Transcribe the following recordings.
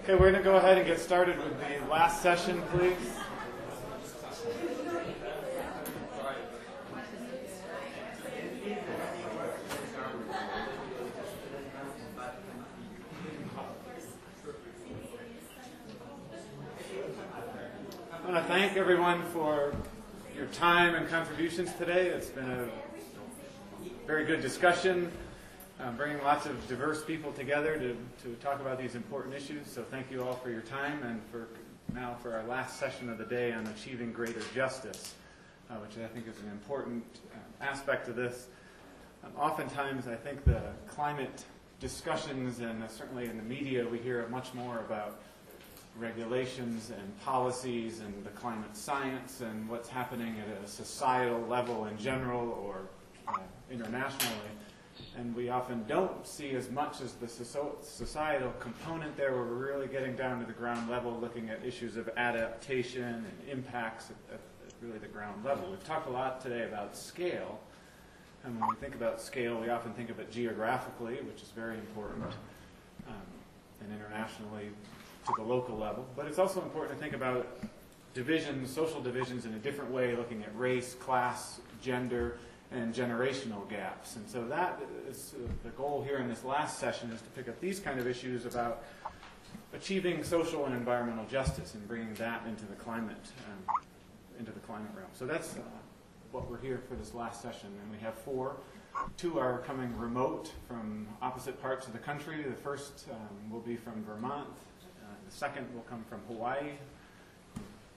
Okay, we're going to go ahead and get started with the last session, please. I want to thank everyone for your time and contributions today. It's been a very good discussion, bringing lots of diverse people together to talk about these important issues. So thank you all for your time, and for our last session of the day on achieving greater justice, which I think is an important aspect of this. Oftentimes, I think the climate discussions, and certainly in the media, we hear much more about regulations and policies and the climate science and what's happening at a societal level in general or internationally. And we often don't see as much as the societal component there, where we're really getting down to the ground level, looking at issues of adaptation and impacts at really the ground level. We've talked a lot today about scale. And when we think about scale, we often think of it geographically, which is very important, and internationally to the local level. But it's also important to think about divisions, social divisions, in a different way, looking at race, class, gender, and generational gaps. And so that is the goal here in this last session, is to pick up these kind of issues about achieving social and environmental justice and bringing that into the climate realm. So that's what we're here for this last session. And we have four. Two are coming remote from opposite parts of the country. The first will be from Vermont. The second will come from Hawaii.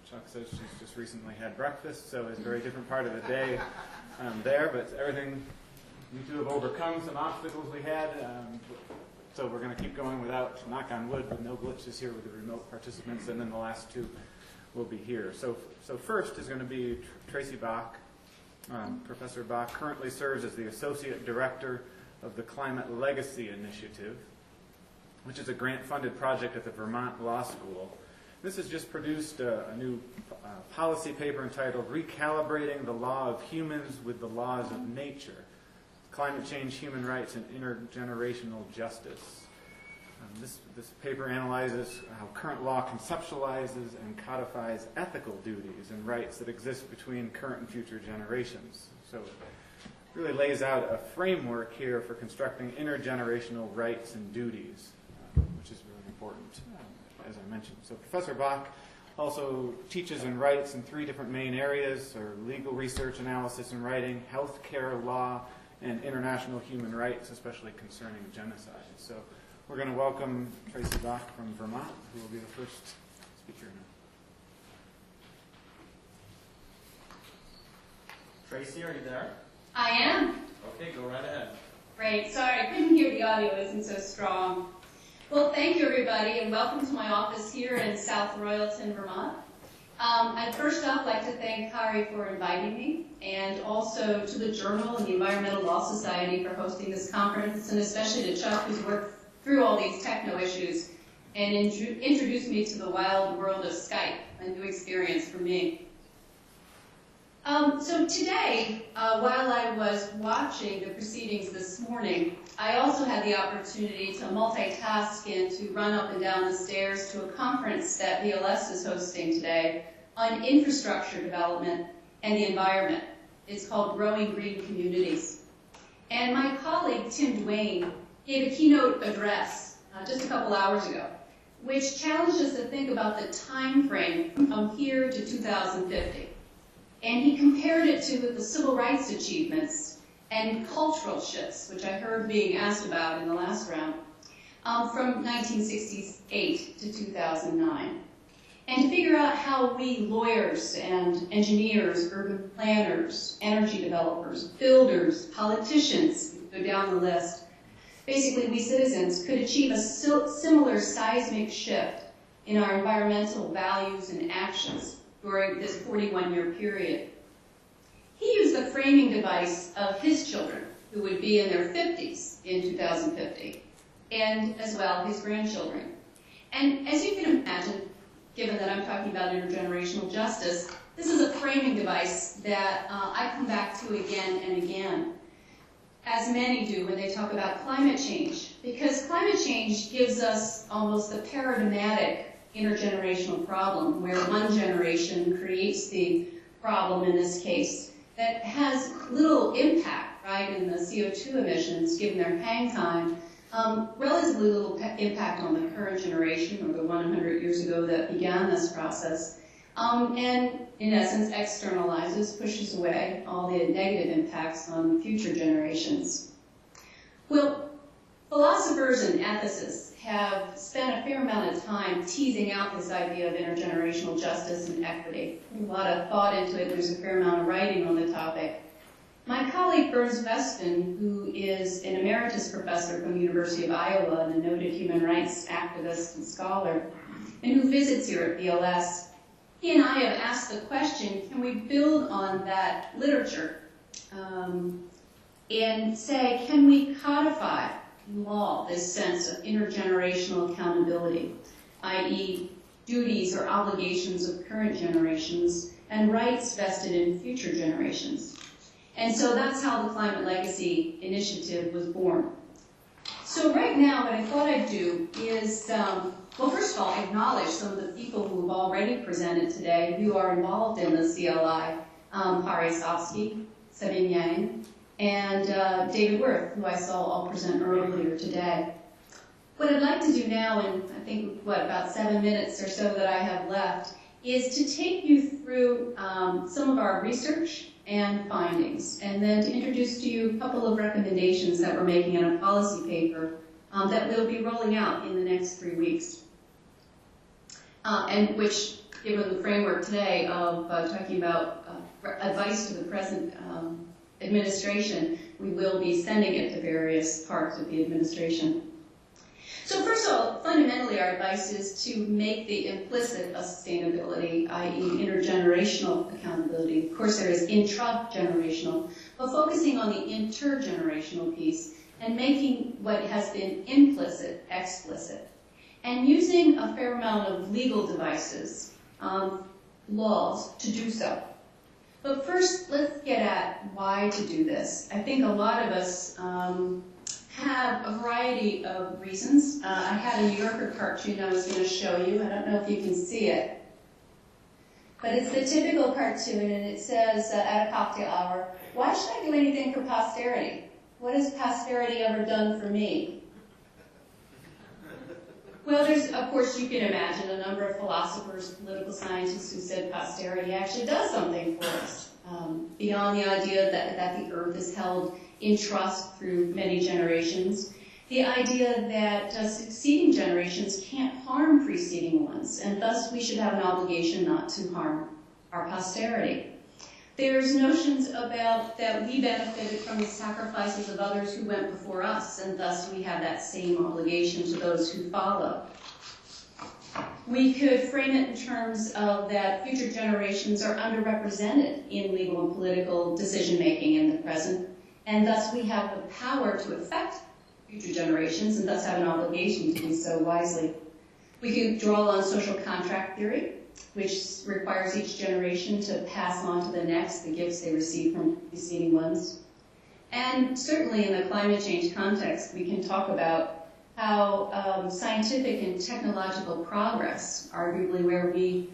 Chuck says she's just recently had breakfast, so it's a very different part of the day there, but everything, we two have overcome some obstacles we had, so we're going to keep going without, knock on wood, with no glitches here with the remote participants, and then the last two will be here. So first is going to be Tracy Bach. Professor Bach currently serves as the Associate Director of the Climate Legacy Initiative, which is a grant-funded project at the Vermont Law School. This has just produced a new policy paper entitled Recalibrating the Law of Humans with the Laws of Nature, Climate Change, Human Rights, and Intergenerational Justice. This paper analyzes how current law conceptualizes and codifies ethical duties and rights that exist between current and future generations. So it really lays out a framework here for constructing intergenerational rights and duties, which is really important, as I mentioned. So Professor Bach also teaches and writes in three different main areas, or legal research, analysis, and writing, healthcare law, and international human rights, especially concerning genocide. So we're going to welcome Tracy Bach from Vermont, who will be the first speaker now. Tracy, are you there? I am. Okay, go right ahead. Great. Sorry, I couldn't hear the audio. Isn't so strong. Well, thank you, everybody, and welcome to my office here in South Royalton, Vermont. I'd first off like to thank Kari for inviting me, and also to the Journal and the Environmental Law Society for hosting this conference, and especially to Chuck, who's worked through all these techno issues and introduced me to the wild world of Skype, a new experience for me. So today, while I was watching the proceedings this morning, I also had the opportunity to multitask and to run up and down the stairs to a conference that VLS is hosting today on infrastructure development and the environment. It's called Growing Green Communities. And my colleague, Tim Duane, gave a keynote address just a couple hours ago, which challenged us to think about the time frame from here to 2050. And he compared it to the civil rights achievements and cultural shifts, which I heard being asked about in the last round, from 1968 to 2009. And to figure out how we lawyers and engineers, urban planners, energy developers, builders, politicians, go down the list, basically we citizens could achieve a similar seismic shift in our environmental values and actions during this 41-year period. He used the framing device of his children, who would be in their 50s in 2050, and as well his grandchildren. And as you can imagine, given that I'm talking about intergenerational justice, this is a framing device that I come back to again and again. as many do when they talk about climate change, because climate change gives us almost a paradigmatic intergenerational problem where one generation creates the problem in this case that has little impact, right, in the CO2 emissions given their hang time, relatively little impact on the current generation or the 100 years ago that began this process, and in essence externalizes, pushes away all the negative impacts on future generations. Well, philosophers and ethicists have spent a fair amount of time teasing out this idea of intergenerational justice and equity. A lot of thought into it. There's a fair amount of writing on the topic. My colleague Burns Weston, who is an emeritus professor from the University of Iowa and a noted human rights activist and scholar, and who visits here at BLS, he and I have asked the question, can we build on that literature and say, can we codify in law this sense of intergenerational accountability, i.e. duties or obligations of current generations and rights vested in future generations? And so that's how the Climate Legacy Initiative was born. So right now, what I thought I'd do is, well, first of all, acknowledge some of the people who have already presented today who are involved in the CLI, Pari Sofsky, Sabine Yang, and David Worth, who I saw all present earlier today. What I'd like to do now, in I think, about 7 minutes or so that I have left, is to take you through some of our research and findings, and then to introduce to you a couple of recommendations that we're making in a policy paper that we'll be rolling out in the next 3 weeks. And which, given the framework today of talking about advice to the present administration, we will be sending it to various parts of the administration. So first of all, fundamentally our advice is to make the implicit a sustainability, i.e. intergenerational accountability. Of course there is intra-generational, but focusing on the intergenerational piece and making what has been implicit explicit. And using a fair amount of legal devices, laws, to do so. But first, let's get at why to do this. I think a lot of us have a variety of reasons. I had a New Yorker cartoon I was going to show you. I don't know if you can see it. But it's the typical cartoon, and it says at a cocktail hour, why should I do anything for posterity? What has posterity ever done for me? Well, there's, of course, you can imagine a number of philosophers, political scientists who said posterity actually does something for us. Beyond the idea that the earth is held in trust through many generations, the idea that succeeding generations can't harm preceding ones, and thus we should have an obligation not to harm our posterity. There's notions about that we benefited from the sacrifices of others who went before us, and thus we have that same obligation to those who follow. We could frame it in terms of that future generations are underrepresented in legal and political decision-making in the present, and thus we have the power to affect future generations, and thus have an obligation to do so wisely. We could draw on social contract theory, which requires each generation to pass on to the next the gifts they receive from preceding ones. And certainly in the climate change context, we can talk about how scientific and technological progress, arguably where we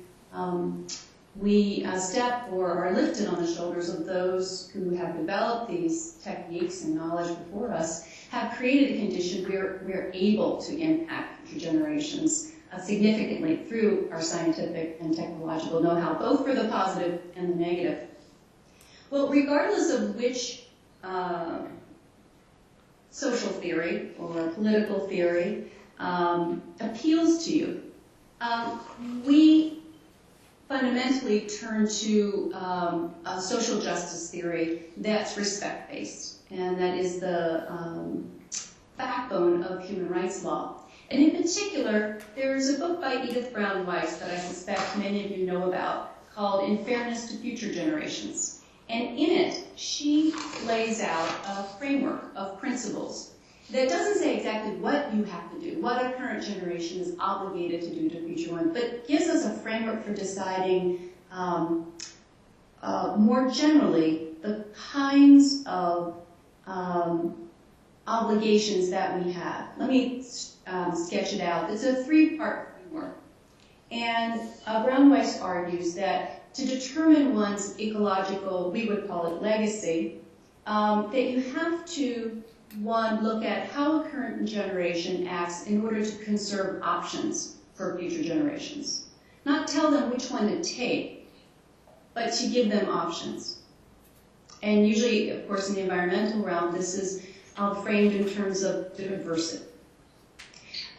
step or are lifted on the shoulders of those who have developed these techniques and knowledge before us, have created a condition where we're able to impact future generations significantly through our scientific and technological know-how, both for the positive and the negative. Well, regardless of which social theory or political theory appeals to you, we fundamentally turn to a social justice theory that's respect-based, and that is the backbone of human rights law. And in particular, there's a book by Edith Brown Weiss that I suspect many of you know about called In Fairness to Future Generations. And in it, she lays out a framework of principles that doesn't say exactly what you have to do, what a current generation is obligated to do to a future one, but gives us a framework for deciding more generally the kinds of obligations that we have. Let me sketch it out. It's a three-part framework. And Brown-Weiss argues that to determine one's ecological, we would call it legacy, that you have to, one, look at how a current generation acts in order to conserve options for future generations. Not tell them which one to take, but to give them options. And usually, of course, in the environmental realm, this is framed in terms of diversity.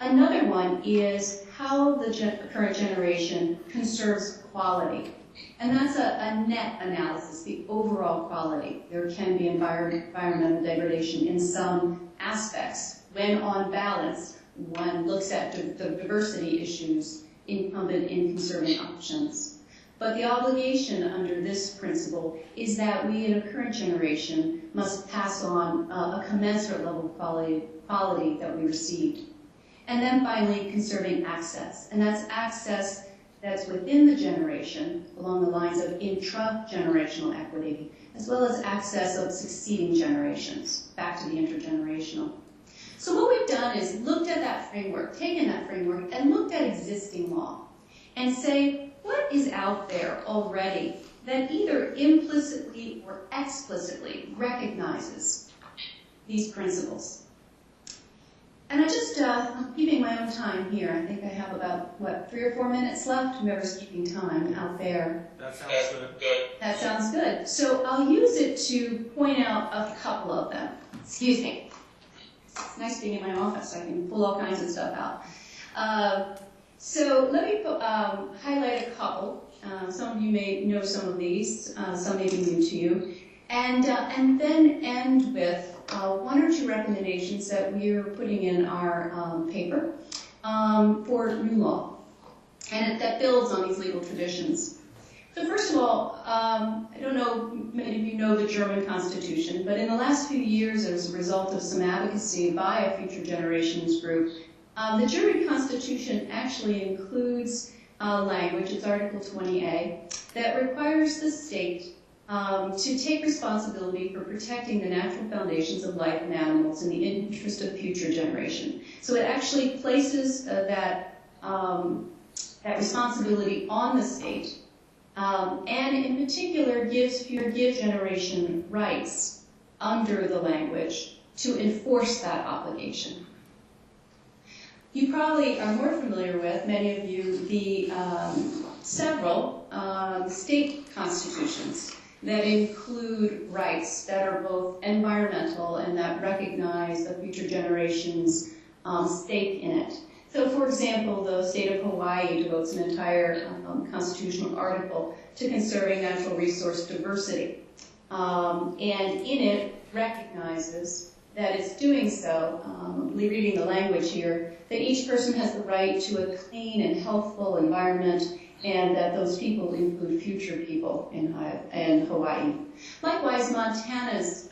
Another one is how the current generation conserves quality. And that's a net analysis, the overall quality. There can be environmental degradation in some aspects. When on balance, one looks at the diversity issues incumbent in conserving options. But the obligation under this principle is that we in a current generation must pass on a commensurate level of quality that we received. And then finally, conserving access. And that's access that's within the generation along the lines of intra-generational equity, as well as access of succeeding generations, back to the intergenerational. So what we've done is looked at that framework, taken that framework, and looked at existing law and say, what is out there already that either implicitly or explicitly recognizes these principles? And I just, I'm keeping my own time here. I think I have about, 3 or 4 minutes left? Whoever's keeping time out there. That sounds good. That sounds good. So I'll use it to point out a couple of them. Excuse me. It's nice being in my office. I can pull all kinds of stuff out. So let me highlight a couple. Some of you may know some of these. Some may be new to you. And then end with 1 or 2 recommendations that we're putting in our paper for new law. And that builds on these legal traditions. So first of all, I don't know, many of you know the German Constitution, but in the last few years, as a result of some advocacy by a Future Generations group, the German Constitution actually includes language, it's Article 20A, that requires the state to take responsibility for protecting the natural foundations of life and animals in the interest of future generation. So it actually places that responsibility on the state, and in particular gives generation rights under the language to enforce that obligation. You probably are more familiar with, many of you, the several state constitutions that include rights that are both environmental and that recognize the future generation's stake in it. So, for example, the state of Hawaii devotes an entire constitutional article to conserving natural resource diversity. And in it recognizes that it's doing so, reading the language here, that each person has the right to a clean and healthful environment, and that those people include future people in Hawaii. Likewise, Montana's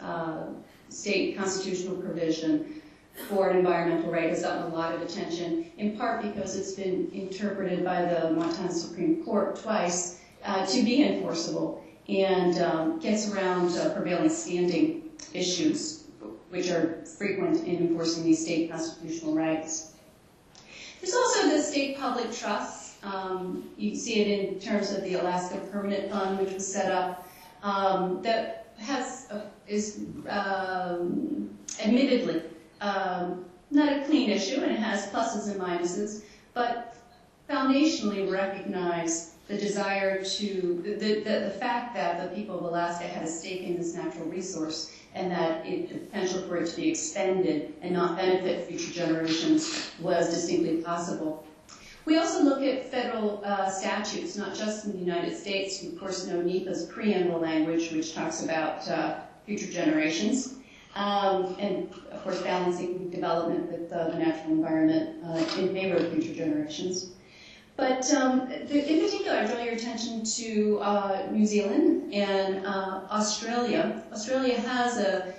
state constitutional provision for an environmental right has gotten a lot of attention, in part because it's been interpreted by the Montana Supreme Court twice to be enforceable and gets around prevailing standing issues, which are frequent in enforcing these state constitutional rights. There's also the state public trusts. You see it in terms of the Alaska Permanent Fund, which was set up, that is admittedly not a clean issue, and it has pluses and minuses, but foundationally recognize the desire to, the fact that the people of Alaska had a stake in this natural resource, and that the potential for it to be expended and not benefit future generations was distinctly possible. We also look at federal statutes, not just in the United States. You, of course, know NEPA's preamble language, which talks about future generations, and, of course, balancing development with the natural environment in favor of future generations. But in particular, I draw your attention to New Zealand and Australia. Australia has a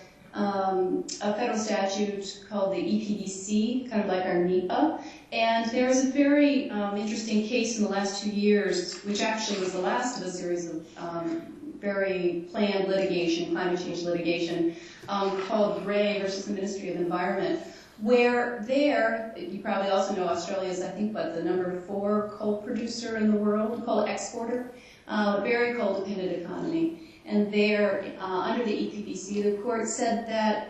federal statute called the EPDC, kind of like our NEPA. And there is a very interesting case in the last 2 years, which actually was the last of a series of very planned litigation, climate change litigation, called Gray versus the Ministry of Environment, where there, you probably also know Australia is, I think, what, the #4 coal producer in the world, coal exporter, very coal-dependent economy. And there, under the EPBC, the court said that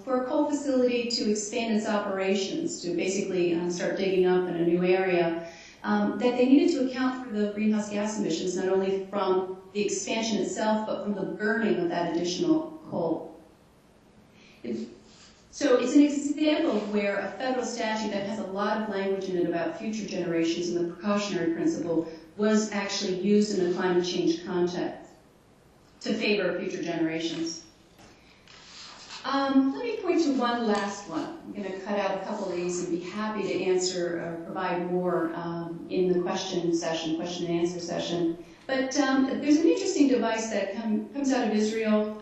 for a coal facility to expand its operations, to basically start digging up in a new area, that they needed to account for the greenhouse gas emissions, not only from the expansion itself, but from the burning of that additional coal. So it's an example of where a federal statute that has a lot of language in it about future generations and the precautionary principle was actually used in a climate change context to favor future generations. Let me point to one last one. I'm going to cut out a couple of these and be happy to answer or provide more in the question and answer session. But there's an interesting device that comes out of Israel.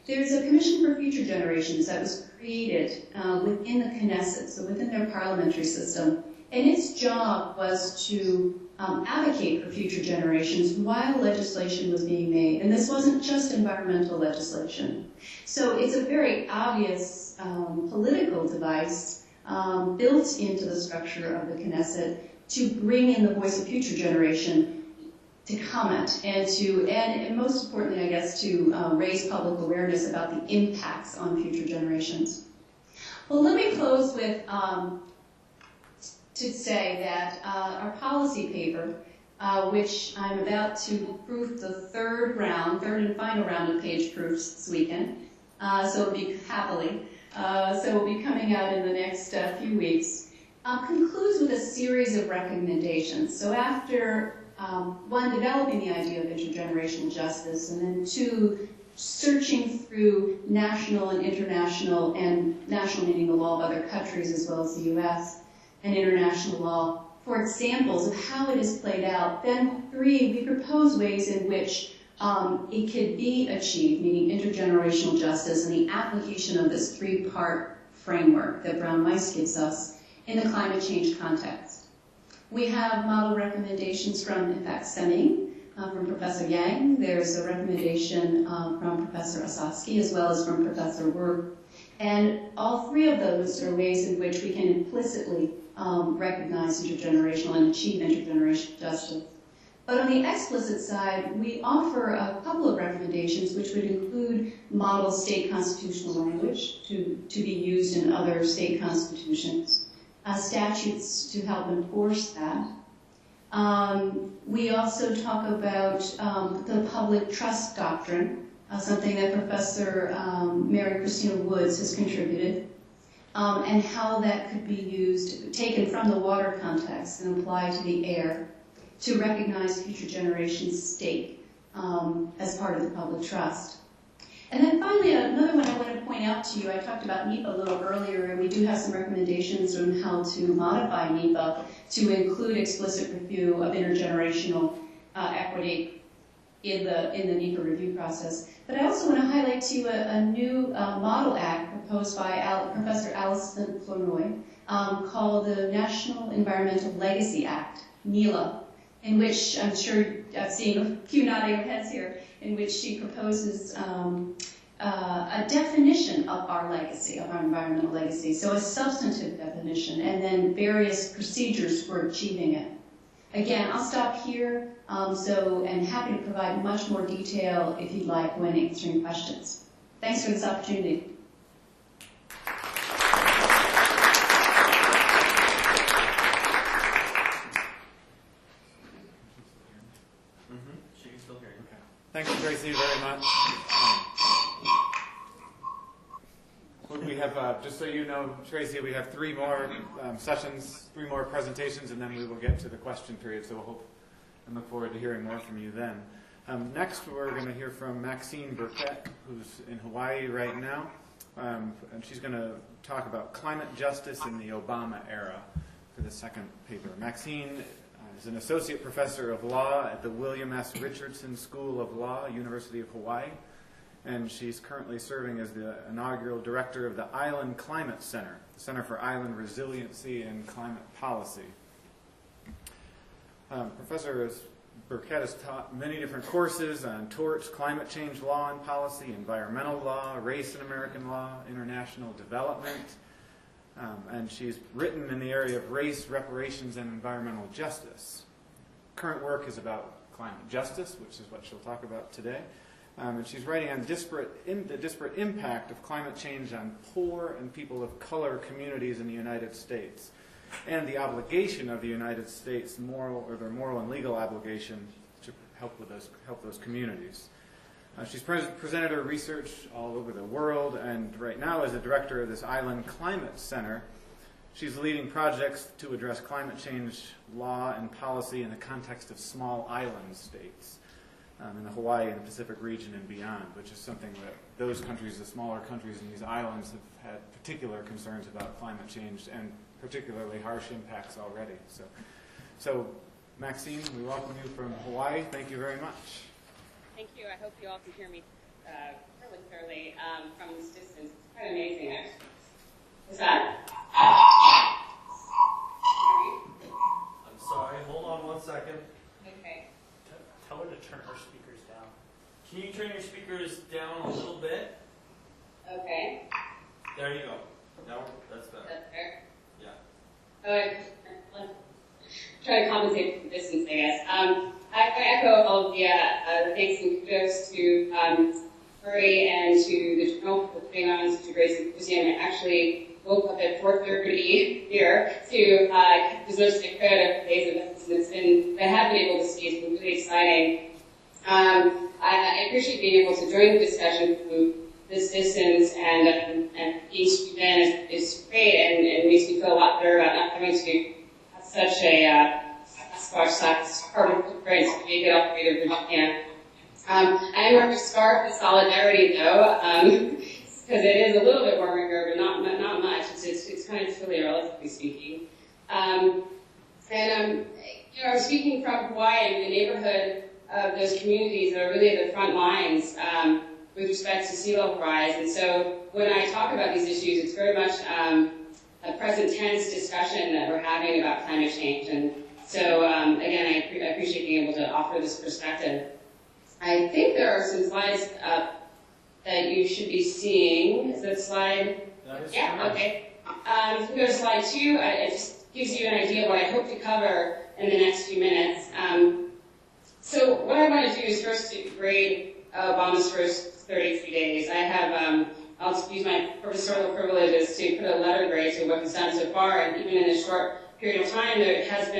There's a Commission for Future Generations that was created within the Knesset, so within their parliamentary system. And its job was to advocate for future generations while legislation was being made. And this wasn't just environmental legislation. So it's a very obvious political device built into the structure of the Knesset to bring in the voice of future generation to comment and most importantly, I guess, to raise public awareness about the impacts on future generations. Well, let me close with to say that our policy paper, which I'm about to proof the third and final round of page proofs this weekend, so it'll be coming out in the next few weeks, concludes with a series of recommendations. So after one, developing the idea of intergenerational justice, and then two, searching through national and international, and national meaning the law of other countries as well as the U.S., and international law for examples of how it is played out. Then three, we propose ways in which it could be achieved, meaning intergenerational justice and the application of this three-part framework that Brown-Weiss gives us in the climate change context. We have model recommendations from, in fact, Seming, from Professor Yang. There's a recommendation from Professor Osofsky, as well as from Professor Werb. And all three of those are ways in which we can implicitly recognize intergenerational and achieve intergenerational justice. But on the explicit side, we offer a couple of recommendations which would include model state constitutional language to be used in other state constitutions, statutes to help enforce that. We also talk about the public trust doctrine, something that Professor Mary Christina Woods has contributed, and how that could be used, taken from the water context and applied to the air, to recognize future generations' stake as part of the public trust. And then finally, another one I want to point out to you, I talked about NEPA a little earlier, and we do have some recommendations on how to modify NEPA to include explicit review of intergenerational equity in the NEPA review process. But I also want to highlight to you a new model act proposed by Professor Alison Flournoy called the National Environmental Legacy Act, NELA, in which I'm sure I've seen a few nodding of heads here, in which she proposes a definition of our legacy, of our environmental legacy, so a substantive definition, and then various procedures for achieving it. Again, I'll stop here, and happy to provide much more detail if you'd like when answering questions. Thanks for this opportunity. She can still hear you. Okay. Thanks, Tracy, very much. We have, just so you know, Tracy, we have three more sessions, three more presentations, and then we will get to the question period. So we'll hope and look forward to hearing more from you then. Next, we're going to hear from Maxine Burkett, who's in Hawaii right now. And she's going to talk about climate justice in the Obama era for the second paper. Maxine is an associate professor of law at the William S. Richardson School of Law, University of Hawaii. And she's currently serving as the inaugural director of the Island Climate Center, the Center for Island Resiliency and Climate Policy. Professor has Burkett has taught many different courses on torts, climate change law and policy, environmental law, race and American law, international development, and she's written in the area of race, reparations, and environmental justice. Current work is about climate justice, which is what she'll talk about today. And she's writing on the disparate impact of climate change on poor and people of color communities in the United States, and the obligation of the United States, their moral and legal obligation to help those communities. She's presented her research all over the world, and right now as the director of this Island Climate Center, she's leading projects to address climate change law and policy in the context of small island states in the Hawaii and the Pacific region and beyond, which is something that those countries, the smaller countries in these islands, have had particular concerns about climate change and particularly harsh impacts already. So Maxine, we welcome you from Hawaii. Thank you very much. Thank you. I hope you all can hear me fairly clearly from this distance. It's quite amazing, actually. Is that? I'm sorry, hold on 1 second. Okay. Tell her to turn her speakers down. Can you turn your speakers down a little bit? Okay. There you go. Now that's better. That's fair. Yeah. Oh, I'm trying to compensate for the distance, I guess. I echo all of the thanks and kudos to Murray and to the Journal for putting on such a great symposium. I actually woke up at 4:30 here to as much as I could of today's events, and I have been able to see. It's been really exciting. I appreciate being able to join the discussion from this distance, and being student is great, and it makes me feel a lot better about not having to have such a carbon footprint to make it all the way to Virginia. I am wearing a scarf of solidarity, though, because it is a little bit warmer here, but not much. It's kind of chilly, relatively speaking. I'm speaking from Hawaii and the neighborhood of those communities that are really at the front lines with respect to sea level rise. And so when I talk about these issues, it's very much a present tense discussion that we're having about climate change. And so, again, I appreciate being able to offer this perspective. I think there are some slides up that you should be seeing. Is that slide? That is Yeah, correct. okay. If you go to slide 2, it just gives you an idea of what I hope to cover in the next few minutes. So what I want to do is first grade Obama's first 33 days. I have, I'll just use my professorial privileges to put a letter grade to what he's done so far, and even in a short period of time, there have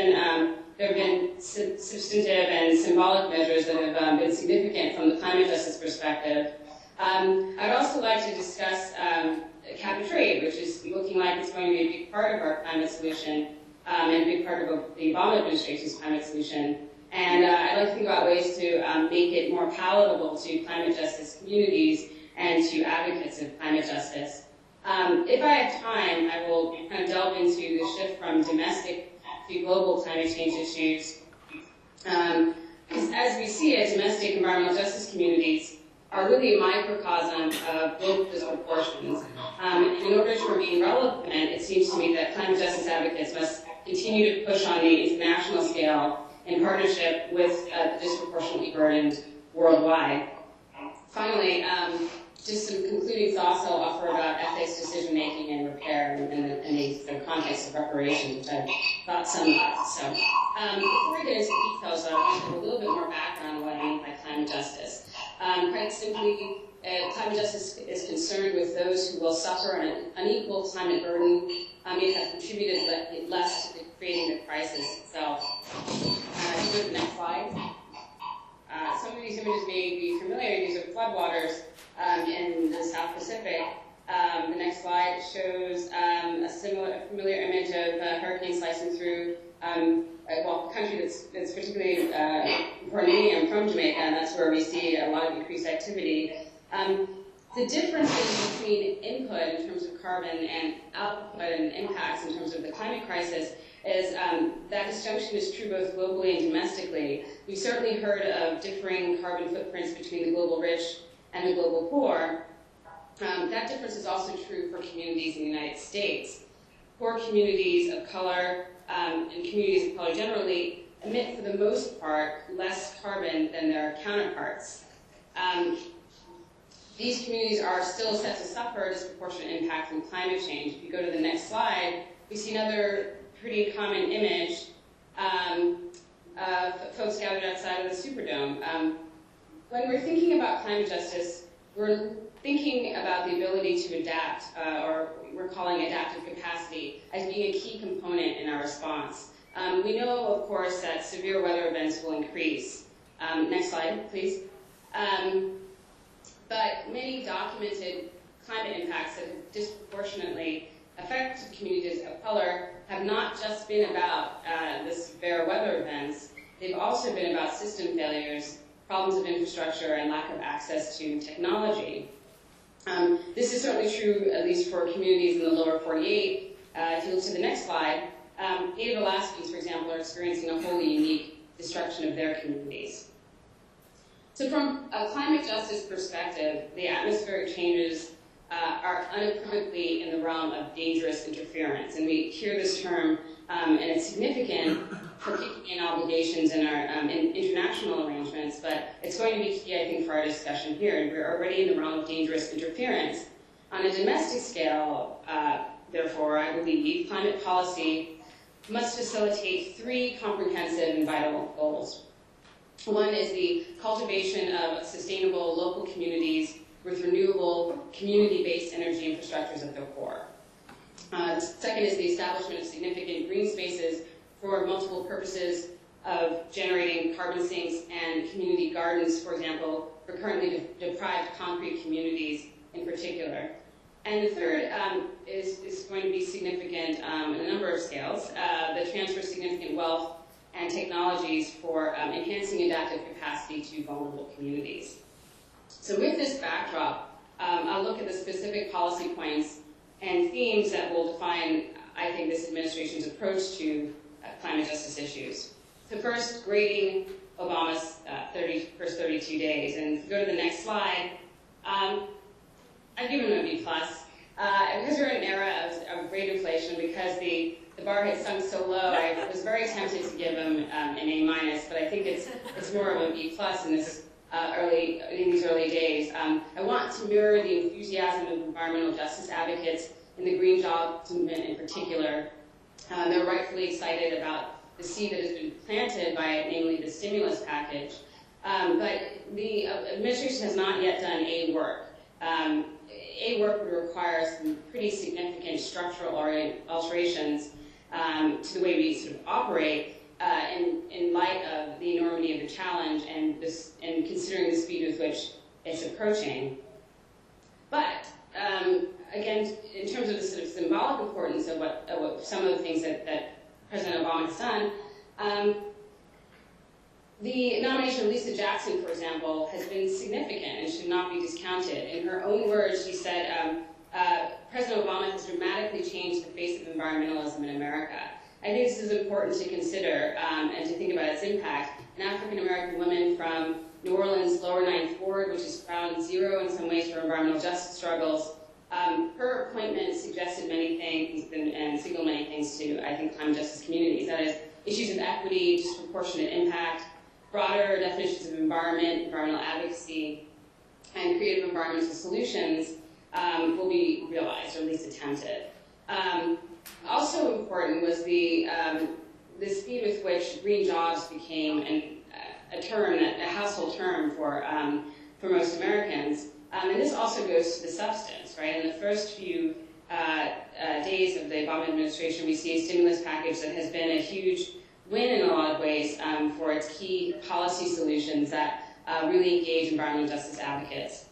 been substantive and symbolic measures that have been significant from the climate justice perspective. I'd also like to discuss cap and trade, which is looking like it's going to be a big part of our climate solution and a big part of the Obama administration's climate solution. And I'd like to think about ways to make it more palatable to climate justice communities and to advocates of climate justice. If I have time, I will kind of delve into the shift from domestic to global climate change issues. Because as we see it, domestic environmental justice communities are really a microcosm of global disproportions. In order to remain relevant, it seems to me that climate justice advocates must continue to push on the international scale in partnership with the disproportionately burdened worldwide. Finally, just some concluding thoughts I'll offer about ethics, decision-making, and repair in the context of reparations, which I've thought some about. So before we get into details, I want to give a little bit more background on what I mean by climate justice. Quite simply, climate justice is concerned with those who will suffer an unequal climate burden if have contributed less to creating the crisis itself. If you go to the next slide. Some of these images may be familiar. These are floodwaters in the South Pacific. The next slide shows a familiar image of hurricanes slicing through a country that's particularly important to me. I'm from Jamaica, and that's where we see a lot of increased activity. The differences between input in terms of carbon and output and impacts in terms of the climate crisis is that disjunction is true both globally and domestically. We've certainly heard of differing carbon footprints between the global rich and the global poor. That difference is also true for communities in the United States. Poor communities of color and communities of color generally emit, for the most part, less carbon than their counterparts. These communities are still set to suffer a disproportionate impact from climate change. If you go to the next slide, we see another pretty common image of folks gathered outside of the Superdome. When we're thinking about climate justice, we're thinking about the ability to adapt, or we're calling adaptive capacity, as being a key component in our response. We know, of course, that severe weather events will increase. Next slide, please. But many documented climate impacts that have disproportionately affected communities of color have not just been about the severe weather events. They've also been about system failures, problems of infrastructure, and lack of access to technology. This is certainly true, at least for communities in the lower 48. If you look to the next slide, Native Alaskans, for example, are experiencing a wholly unique destruction of their communities. So from a climate justice perspective, the atmospheric changes are unequivocally in the realm of dangerous interference. And we hear this term, and it's significant for kicking in obligations in our in international arrangements, but it's going to be key, I think, for our discussion here. And we're already in the realm of dangerous interference. On a domestic scale, therefore, I believe climate policy must facilitate three comprehensive and vital goals. One is the cultivation of sustainable local communities with renewable, community-based energy infrastructures at their core. Second is the establishment of significant green spaces for multiple purposes of generating carbon sinks and community gardens, for example, for currently deprived concrete communities in particular. And the third is going to be significant in a number of scales, the transfer of significant wealth and technologies for enhancing adaptive capacity to vulnerable communities. So with this backdrop, I'll look at the specific policy points and themes that will define, I think, this administration's approach to climate justice issues. So first, grading Obama's first 32 days. And if you go to the next slide, I've given him a B+. Because we're in an era of great inflation, because the bar had sunk so low, I was very tempted to give him an A-, but I think it's more of a B+ in these early days. I want to mirror the enthusiasm of environmental justice advocates in the green jobs movement in particular. They're rightfully excited about the seed that has been planted by it, namely the stimulus package. But the administration has not yet done A work. A work would require some pretty significant structural alterations to the way we sort of operate in light of the enormity of the challenge and considering the speed with which it's approaching. But again, in terms of the sort of symbolic importance of what some of the things that President Obama has done, the nomination of Lisa Jackson, for example, has been significant and should not be discounted. In her own words, she said, President Obama has dramatically changed the face of environmentalism in America. I think this is important to consider and to think about its impact. An African-American woman from New Orleans' Lower Ninth Ward, which is ground zero in some ways for environmental justice struggles, her appointment suggested many things and signaled many things to, I think, climate justice communities. That is, issues of equity, disproportionate impact, broader definitions of environment, environmental advocacy, and creative environmental solutions will be realized, or at least attempted. Also important was the speed with which green jobs became a household term for most Americans. And this also goes to the substance, right? In the first few days of the Obama administration, we see a stimulus package that has been a huge win in a lot of ways for its key policy solutions that really engage environmental justice advocates.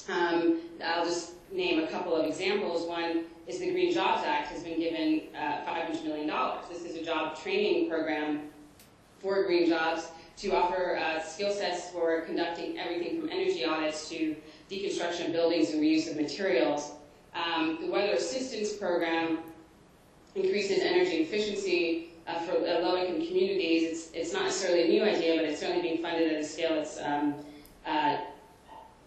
I'll just name a couple of examples. One is the Green Jobs Act has been given $500 million. This is a job training program for green jobs to offer skill sets for conducting everything from energy audits to deconstruction of buildings and reuse of materials. The Weather Assistance Program increases energy efficiency for low-income communities. It's not necessarily a new idea, but it's certainly being funded at a scale that's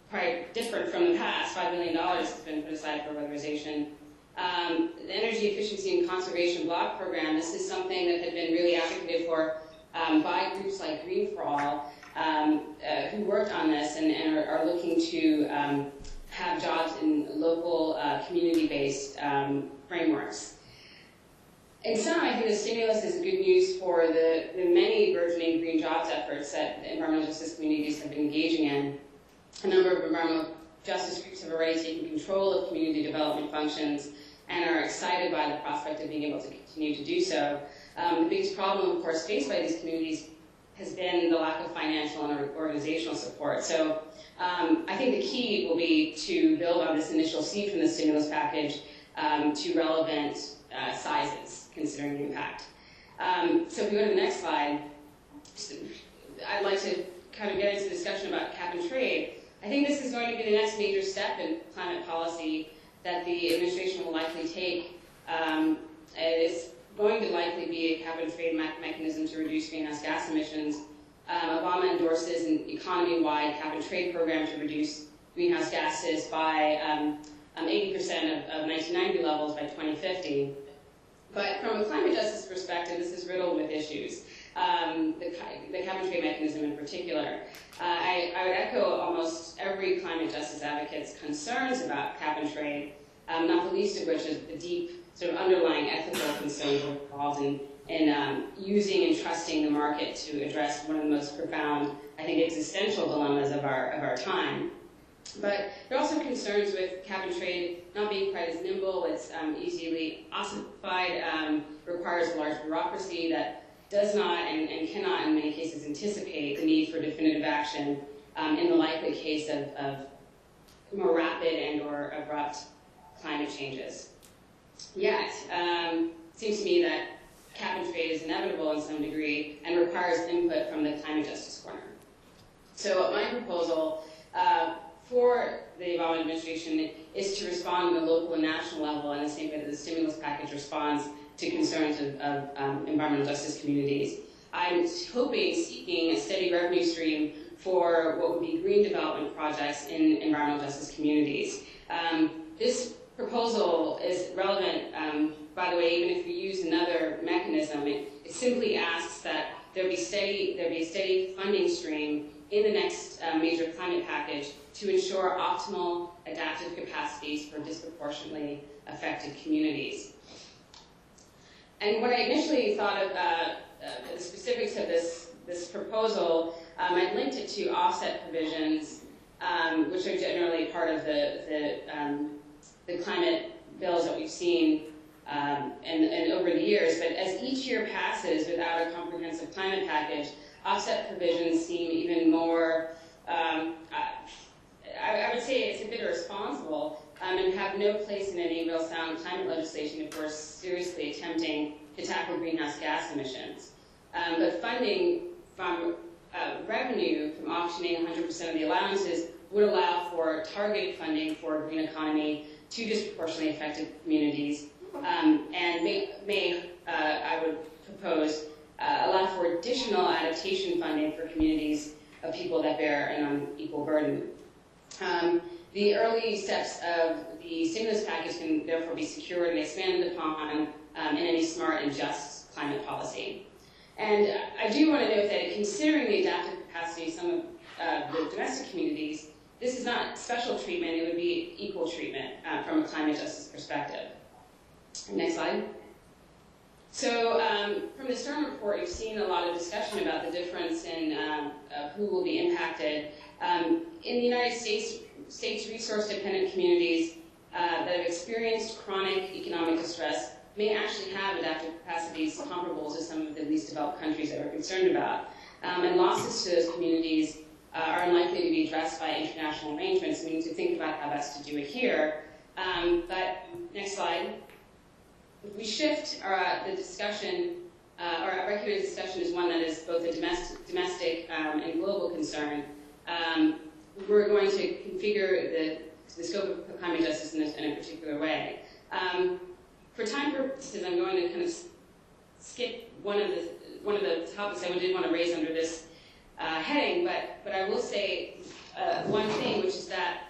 quite different from the past. $5 million has been put aside for weatherization. The Energy Efficiency and Conservation Block Program, this is something that had been really advocated for by groups like Green for All, who worked on this and are looking to have jobs in local community-based frameworks. In sum, I think the stimulus is good news for the many burgeoning green jobs efforts that environmental justice communities have been engaging in. A number of environmental justice groups have already taken control of community development functions and are excited by the prospect of being able to continue to do so. The biggest problem, of course, faced by these communities has been the lack of financial and organizational support. So I think the key will be to build on this initial seed from the stimulus package to relevant sizes, considering the impact. So if we go to the next slide, I'd like to kind of get into the discussion about cap and trade. I think this is going to be the next major step in climate policy that the administration will likely take. It's going to likely be a cap and trade mechanism to reduce greenhouse gas emissions. Obama endorses an economy-wide cap and trade program to reduce greenhouse gases by 80% of 1990 levels by 2050. But from a climate justice perspective, this is riddled with issues. The cap and trade mechanism in particular. I would echo almost every climate justice advocate's concerns about cap and trade, not the least of which is the deep sort of underlying ethical concerns involved in using and trusting the market to address one of the most profound, I think, existential dilemmas of our time. But there are also concerns with cap and trade not being quite as nimble. It's easily ossified, requires a large bureaucracy that does not and cannot, in many cases, anticipate the need for definitive action in the likely case of more rapid and or abrupt climate changes. Yet, it seems to me that cap and trade is inevitable in some degree and requires input from the Climate Justice Corner. So my proposal for the Obama administration is to respond on the local and national level in the same way that the stimulus package responds to concerns of environmental justice communities. I'm seeking a steady revenue stream for what would be green development projects in environmental justice communities. This proposal is relevant, by the way, even if we use another mechanism. It simply asks that there be a steady funding stream in the next major climate package to ensure optimal adaptive capacities for disproportionately affected communities. And when I initially thought of the specifics of this proposal, I linked it to offset provisions, which are generally part of the climate bills that we've seen and over the years. But as each year passes without a comprehensive climate package, offset provisions seem even more, I would say it's a bit irresponsible and have no place in any real sound climate legislation if we're seriously attempting to tackle greenhouse gas emissions. But funding from revenue from auctioning 100% of the allowances would allow for targeted funding for a green economy to disproportionately affected communities, and may I would propose, allow for additional adaptation funding for communities of people that bear an unequal burden. The early steps of the stimulus package can therefore be secured and expanded upon in any smart and just climate policy. And I do want to note that considering the adaptive capacity of some of the domestic communities, this is not special treatment, it would be equal treatment from a climate justice perspective. Next slide. So from the Stern report, you've seen a lot of discussion about the difference in who will be impacted. In the United States, resource-dependent communities that have experienced chronic economic distress may actually have adaptive capacities comparable to some of the least developed countries that we're concerned about. And losses to those communities are unlikely to be addressed by international arrangements. We need to think about how best to do it here. But next slide. If we shift the discussion, our regular discussion is one that is both a domestic and global concern. We're going to configure the scope of climate justice in a particular way. For time purposes, I'm going to kind of skip one of the topics I did want to raise under this heading, but I will say one thing, which is that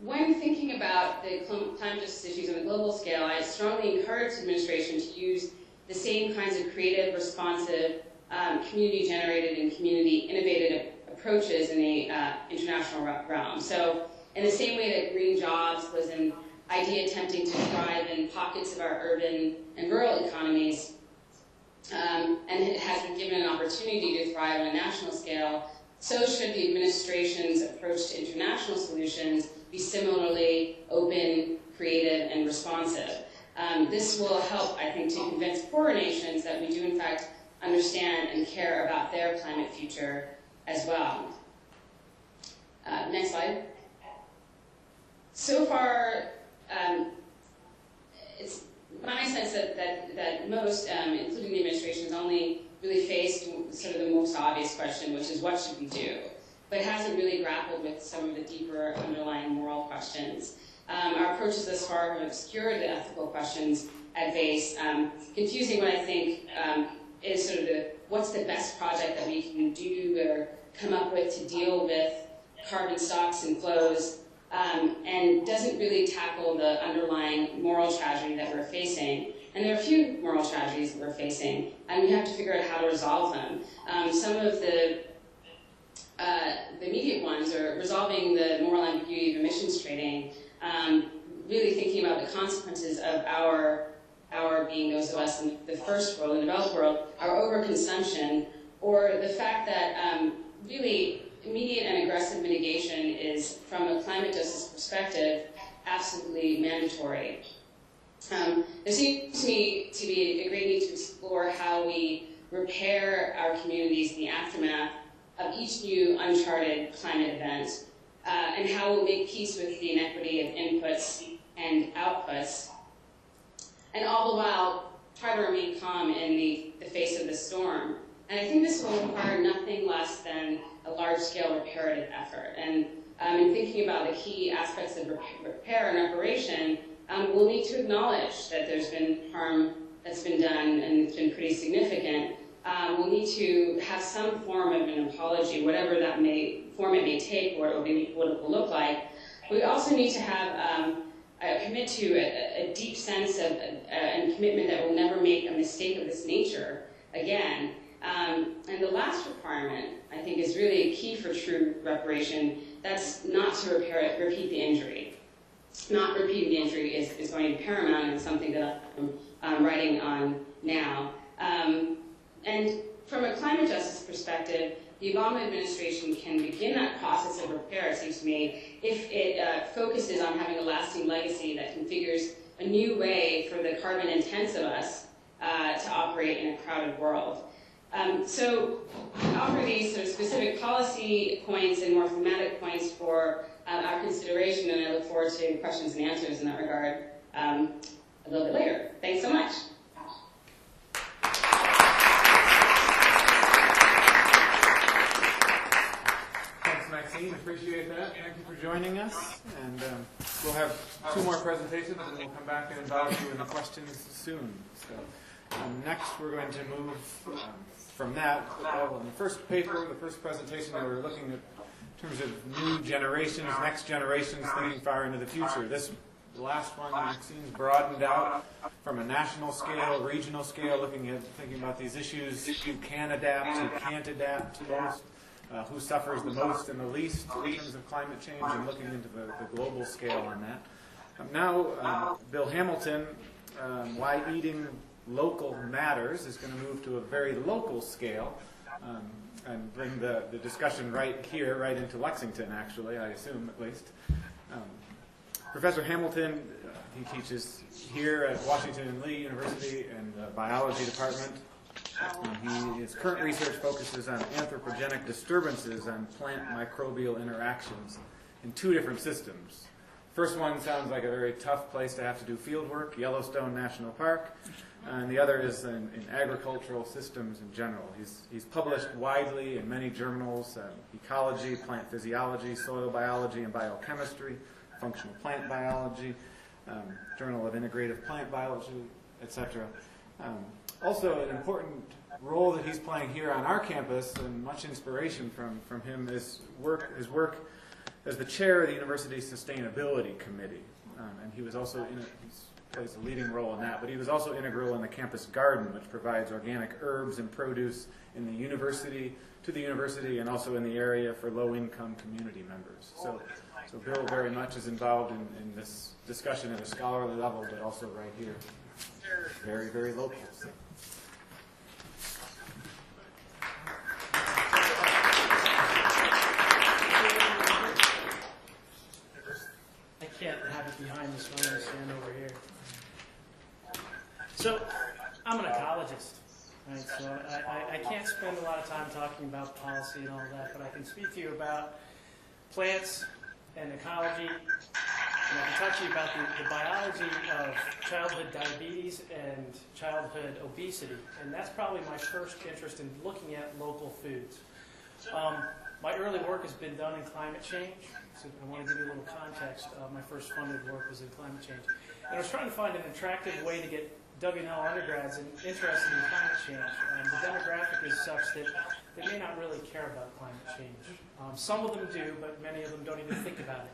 when thinking about the climate justice issues on a global scale, I strongly encourage the administration to use the same kinds of creative, responsive, community-generated and community-innovated approaches in the international realm. So in the same way that green jobs was an idea attempting to thrive in pockets of our urban and rural economies, and it has been given an opportunity to thrive on a national scale, so should the administration's approach to international solutions be similarly open, creative, and responsive. This will help, I think, to convince poorer nations that we do, in fact, understand and care about their climate future as well. Next slide. So far, it's my sense that most, including the administration, has only really faced sort of the most obvious question, which is what should we do? But hasn't really grappled with some of the deeper underlying moral questions. Our approaches thus far have obscured the ethical questions at base, confusing what I think is sort of what's the best project that we can do or come up with to deal with carbon stocks and flows, and doesn't really tackle the underlying moral tragedy that we're facing. And there are a few moral tragedies that we're facing, and we have to figure out how to resolve them. Some of the immediate ones are resolving the moral ambiguity of emissions trading, really thinking about the consequences of our being those of us in the first world, the developed world, our overconsumption, or the fact that really immediate and aggressive mitigation is, from a climate justice perspective, absolutely mandatory. There seems to me to be a great need to explore how we repair our communities in the aftermath of each new uncharted climate event, and how we'll make peace with the inequity of inputs and outputs, and all the while try to remain calm in the face of the storm. And I think this will require nothing less than a large-scale reparative effort. And in thinking about the key aspects of repair and reparation, we'll need to acknowledge that there's been harm that's been done, and it's been pretty significant. We'll need to have some form of an apology, whatever that form it may take, or what it will look like. We also need to have commit to a deep sense of and commitment that we'll never make a mistake of this nature again. And the last requirement, I think, is really key for true reparation. That's not to repeat the injury. Not repeating the injury is going to be paramount, and something that I'm writing on now. And from a climate justice perspective, the Obama administration can begin that process of repair, it seems to me, if it focuses on having a lasting legacy that configures a new way for the carbon-intense of us to operate in a crowded world. So I offer these sort of specific policy points and more thematic points for our consideration, and I look forward to questions and answers in that regard a little bit later. Thanks so much. Thanks, Maxine. Appreciate that. Thank you for joining us. And we'll have two more presentations, and we'll come back and involve you in the questions soon. So next, we're going to move from that. In the first paper, the first presentation, we were looking at in terms of new generations, next generations, thinking far into the future. The last one, Maxine's broadened out from a national scale, regional scale, thinking about these issues, who can adapt, who can't adapt most, who suffers the most and the least in terms of climate change, and looking into the global scale on that. Now, Bill Hamilton, Why Eating Local Matters, is going to move to a very local scale, and bring the discussion right here, right into Lexington, actually, I assume, at least. Professor Hamilton, he teaches here at Washington and Lee University in the biology department. His current research focuses on anthropogenic disturbances on plant microbial interactions in two different systems. First one sounds like a very tough place to have to do field work, Yellowstone National Park, and the other is in agricultural systems in general. He's published widely in many journals, ecology, plant physiology, soil biology and biochemistry, functional plant biology, Journal of Integrative Plant Biology, etc. Also, an important role that he's playing here on our campus, and much inspiration from him, is his work as the chair of the university's Sustainability Committee. And he was also plays a leading role in that. But he was also integral in the campus garden, which provides organic herbs and produce in the university, to the university, and also in the area for low-income community members. So Bill very much is involved in this discussion at a scholarly level, but also right here. Very, very local. I can't have it behind this one. I'm going to stand over here. So, I'm an ecologist. Right? So I can't spend a lot of time talking about policy and all that, but I can speak to you about plants and ecology. And I can talk to you about the biology of childhood diabetes and childhood obesity. And that's probably my first interest in looking at local foods. My early work has been done in climate change. So I want to give you a little context. My first funded work was in climate change. And I was trying to find an attractive way to get W&L undergrads interested in climate change. The demographic is such that they may not really care about climate change. Some of them do, but many of them don't even think about it.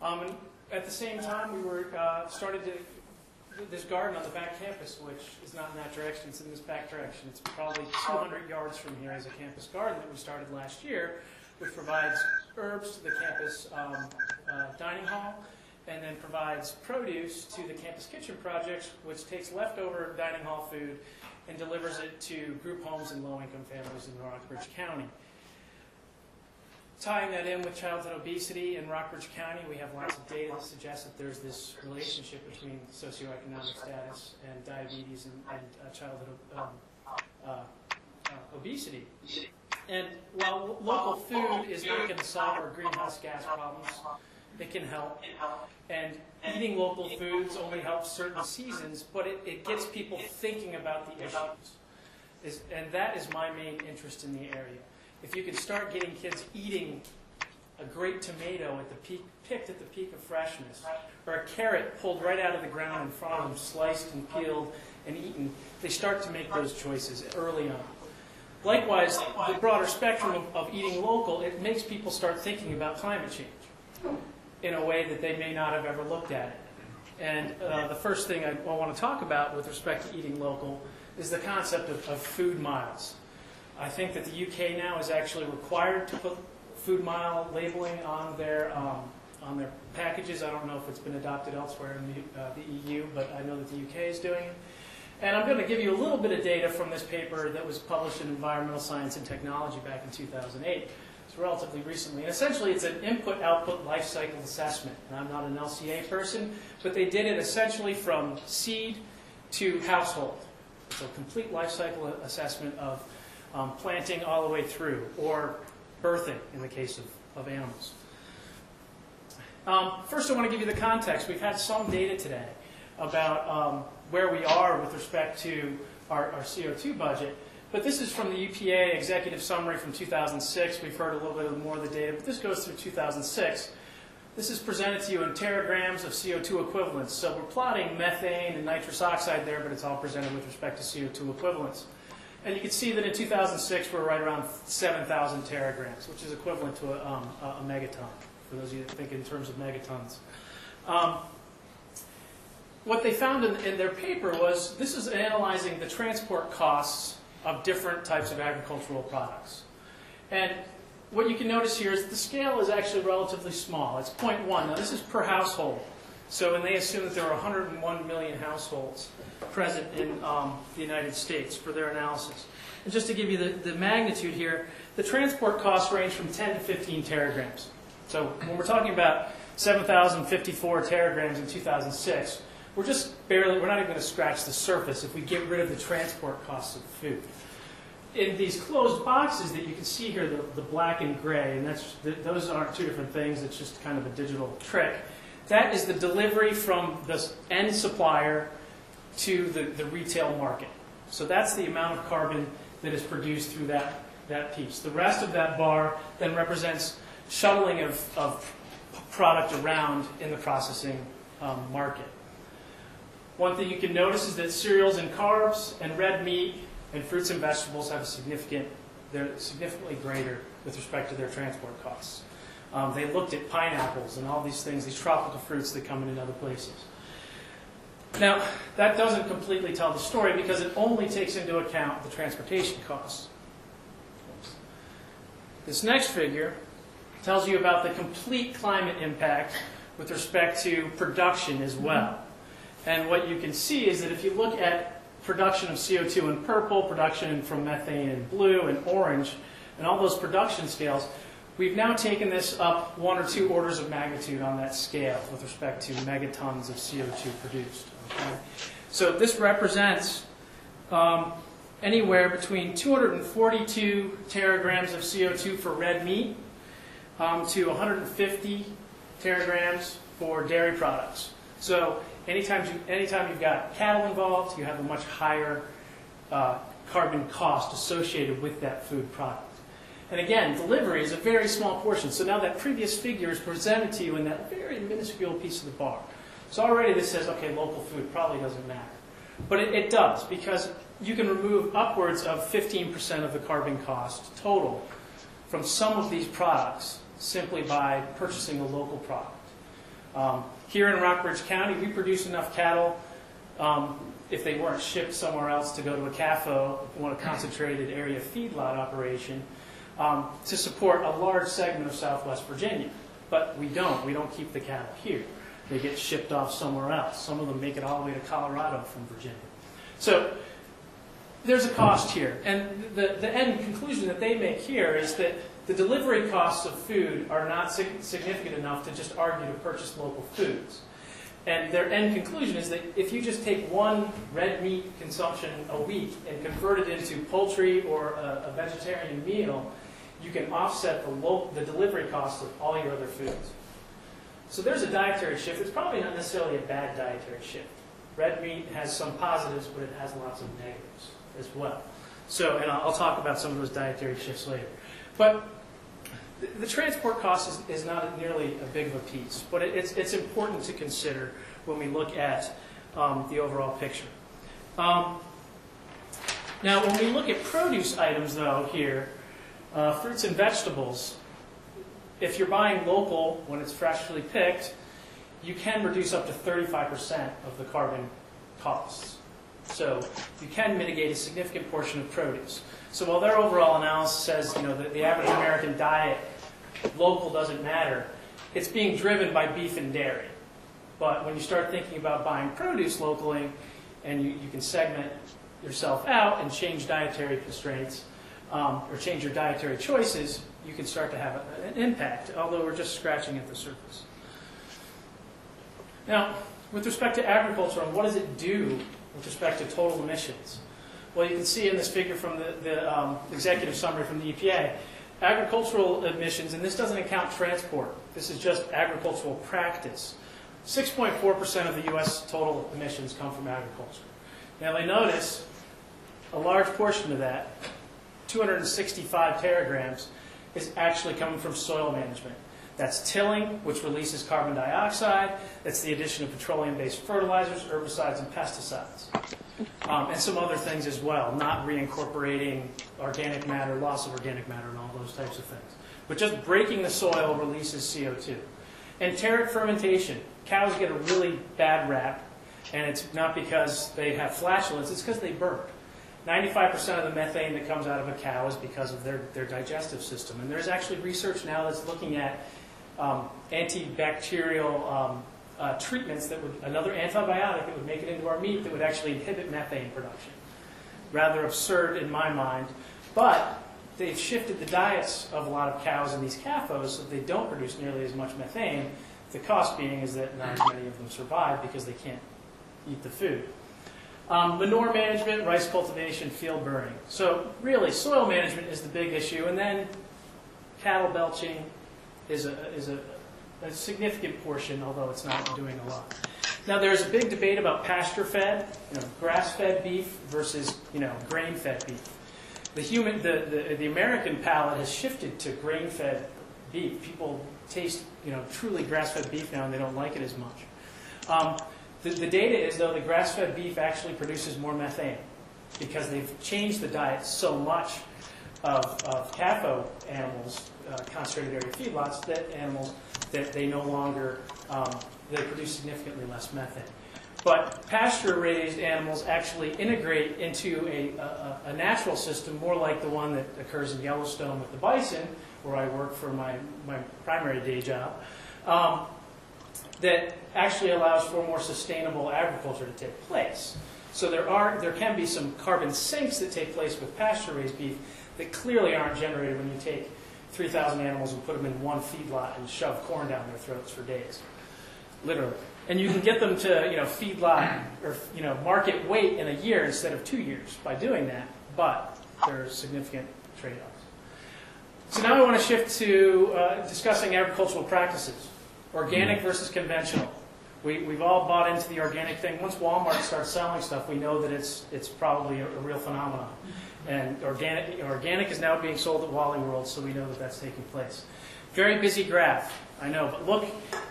And at the same time, we were started this garden on the back campus, which is not in that direction, it's in this back direction. It's probably 200 yards from here as a campus garden that we started last year, which provides herbs to the campus dining hall, and then provides produce to the campus kitchen projects, which takes leftover dining hall food and delivers it to group homes and low-income families in Rockbridge County. Tying that in with childhood obesity in Rockbridge County, we have lots of data that suggests that there's this relationship between socioeconomic status and diabetes and childhood obesity. And while local food is not going to solve our greenhouse gas problems, it can help. And eating local foods only helps certain seasons, but it gets people thinking about the issues. And that is my main interest in the area. If you can start getting kids eating a great tomato picked at the peak of freshness, or a carrot pulled right out of the ground in front of them, sliced and peeled and eaten, they start to make those choices early on. Likewise, the broader spectrum of eating local, it makes people start thinking about climate change in a way that they may not have ever looked at it. And the first thing I want to talk about with respect to eating local is the concept of food miles. I think that the UK now is actually required to put food mile labeling on their packages. I don't know if it's been adopted elsewhere in the EU, but I know that the UK is doing it. And I'm going to give you a little bit of data from this paper that was published in Environmental Science and Technology back in 2008. It's relatively recently. And essentially, it's an input-output life cycle assessment. And I'm not an LCA person, but they did it essentially from seed to household. So complete life cycle assessment of planting all the way through, or birthing in the case of animals. First, I want to give you the context. We've had some data today about where we are with respect to our CO2 budget, but this is from the EPA Executive Summary from 2006. We've heard a little bit more of the data, but this goes through 2006. This is presented to you in teragrams of CO2 equivalents. So we're plotting methane and nitrous oxide there, but it's all presented with respect to CO2 equivalents. And you can see that in 2006, we're right around 7,000 teragrams, which is equivalent to a megaton, for those of you that think in terms of megatons. What they found in their paper was, this is analyzing the transport costs of different types of agricultural products. And what you can notice here is the scale is actually relatively small. It's 0.1. Now, this is per household. So, and they assume that there are 101 million households present in the United States for their analysis. And just to give you the magnitude here, the transport costs range from 10 to 15 teragrams. So when we're talking about 7,054 teragrams in 2006, we're not even going to scratch the surface if we get rid of the transport costs of food. In these closed boxes that you can see here, the black and gray, and those aren't two different things, it's just kind of a digital trick. That is the delivery from the end supplier to the retail market. So that's the amount of carbon that is produced through that piece. The rest of that bar then represents shuttling of product around in the processing market. One thing you can notice is that cereals and carbs and red meat and fruits and vegetables have they're significantly greater with respect to their transport costs. They looked at pineapples and all these things, these tropical fruits that come in other places. Now, that doesn't completely tell the story because it only takes into account the transportation costs. This next figure tells you about the complete climate impact with respect to production as well. And what you can see is that if you look at production of CO2 in purple, production from methane in blue and orange, and all those production scales, we've now taken this up 1 or 2 orders of magnitude on that scale with respect to megatons of CO2 produced. Okay? So this represents anywhere between 242 teragrams of CO2 for red meat to 150 teragrams for dairy products. So anytime you've got cattle involved, you have a much higher carbon cost associated with that food product. And again, delivery is a very small portion. So now that previous figure is presented to you in that very minuscule piece of the bar. So already this says, okay, local food probably doesn't matter. But it does, because you can remove upwards of 15% of the carbon cost total from some of these products simply by purchasing a local product. Here in Rockbridge County, we produce enough cattle, if they weren't shipped somewhere else to go to a CAFO, one concentrated area feedlot operation, to support a large segment of Southwest Virginia. But we don't keep the cattle here. They get shipped off somewhere else. Some of them make it all the way to Colorado from Virginia. So there's a cost here. And the end conclusion that they make here is that the delivery costs of food are not significant enough to just argue to purchase local foods. And their end conclusion is that if you just take one red meat consumption a week and convert it into poultry or a vegetarian meal, you can offset the delivery costs of all your other foods. So there's a dietary shift. It's probably not necessarily a bad dietary shift. Red meat has some positives, but it has lots of negatives as well. So, and I'll talk about some of those dietary shifts later. But the transport cost is not nearly a big of a piece, but it's important to consider when we look at the overall picture. Now, when we look at produce items, though, here, fruits and vegetables, if you're buying local when it's freshly picked, you can reduce up to 35% of the carbon costs. So you can mitigate a significant portion of produce. So while their overall analysis says, that the average American diet, local doesn't matter, it's being driven by beef and dairy. But when you start thinking about buying produce locally, and you can segment yourself out and change dietary constraints, or change your dietary choices, you can start to have an impact, although we're just scratching at the surface. Now, with respect to agriculture, what does it do with respect to total emissions? Well, you can see in this figure from the executive summary from the EPA, agricultural emissions, and this doesn't account transport, this is just agricultural practice. 6.4% of the U.S. total emissions come from agriculture. Now, they notice a large portion of that, 265 teragrams, is actually coming from soil management. That's tilling, which releases carbon dioxide. That's the addition of petroleum-based fertilizers, herbicides, and pesticides. And some other things as well, not reincorporating organic matter, loss of organic matter, and all those types of things. But just breaking the soil releases CO2. Enteric fermentation. Cows get a really bad rap, and it's not because they have flatulence, it's because they burp. 95% of the methane that comes out of a cow is because of their digestive system. And there's actually research now that's looking at antibacterial treatments that would, another antibiotic that would make it into our meat that would actually inhibit methane production. Rather absurd in my mind, but they've shifted the diets of a lot of cows in these CAFOs so that they don't produce nearly as much methane. The cost being is that not as many of them survive because they can't eat the food. Manure management, rice cultivation, field burning. So really, soil management is the big issue, and then cattle belching is a significant portion, although it's not doing a lot. Now, there's a big debate about pasture-fed, grass-fed beef versus, grain-fed beef. The American palate has shifted to grain-fed beef. People taste, truly grass-fed beef now, and they don't like it as much. The data is, though, that grass-fed beef actually produces more methane because they've changed the diet so much of CAFO animals, concentrated area feedlots, that they no longer, they produce significantly less methane. But pasture-raised animals actually integrate into a natural system more like the one that occurs in Yellowstone with the bison, where I work for my primary day job, that actually allows for more sustainable agriculture to take place. So there can be some carbon sinks that take place with pasture-raised beef that clearly aren't generated when you take 3,000 animals and put them in one feedlot and shove corn down their throats for days, literally. And you can get them to feedlot or market weight in a year instead of 2 years by doing that, but there are significant trade-offs. So now I want to shift to discussing agricultural practices, organic versus conventional. We've all bought into the organic thing. Once Walmart starts selling stuff, we know that it's probably a real phenomenon. And organic is now being sold at Wally World, so we know that that's taking place. Very busy graph, I know, but look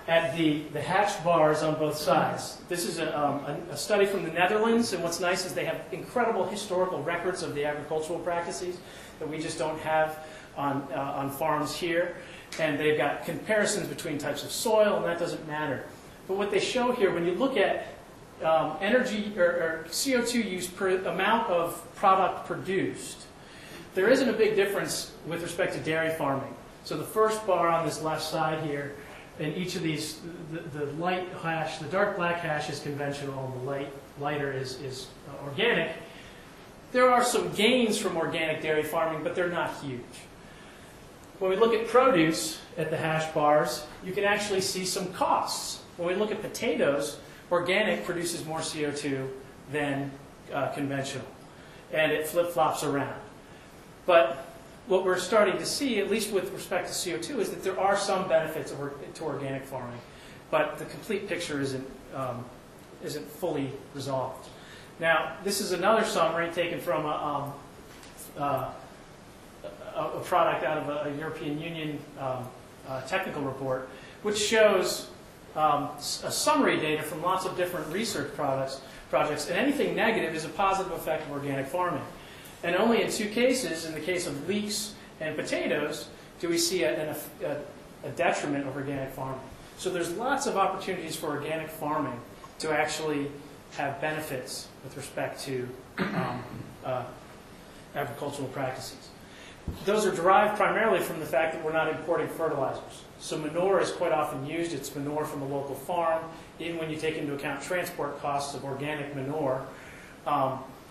at the hatched bars on both sides. This is a study from the Netherlands, and what's nice is they have incredible historical records of the agricultural practices that we just don't have on farms here. And they've got comparisons between types of soil, and that doesn't matter. But what they show here, when you look at energy or CO2 use per amount of product produced, there isn't a big difference with respect to dairy farming. So the first bar on this left side here, in each of these, the light hash, the dark black hash is conventional, and the lighter is organic. There are some gains from organic dairy farming, but they're not huge. When we look at produce at the hash bars, you can actually see some costs. When we look at potatoes, organic produces more CO2 than conventional, and it flip-flops around. But what we're starting to see, at least with respect to CO2, is that there are some benefits to organic farming, but the complete picture isn't fully resolved. Now, this is another summary taken from a product out of a European Union technical report, which shows a summary data from lots of different research projects, and anything negative is a positive effect of organic farming. And only in 2 cases, in the case of leeks and potatoes, do we see a detriment of organic farming. So there's lots of opportunities for organic farming to actually have benefits with respect to agricultural practices. Those are derived primarily from the fact that we're not importing fertilizers. So manure is quite often used. It's manure from a local farm. Even when you take into account transport costs of organic manure,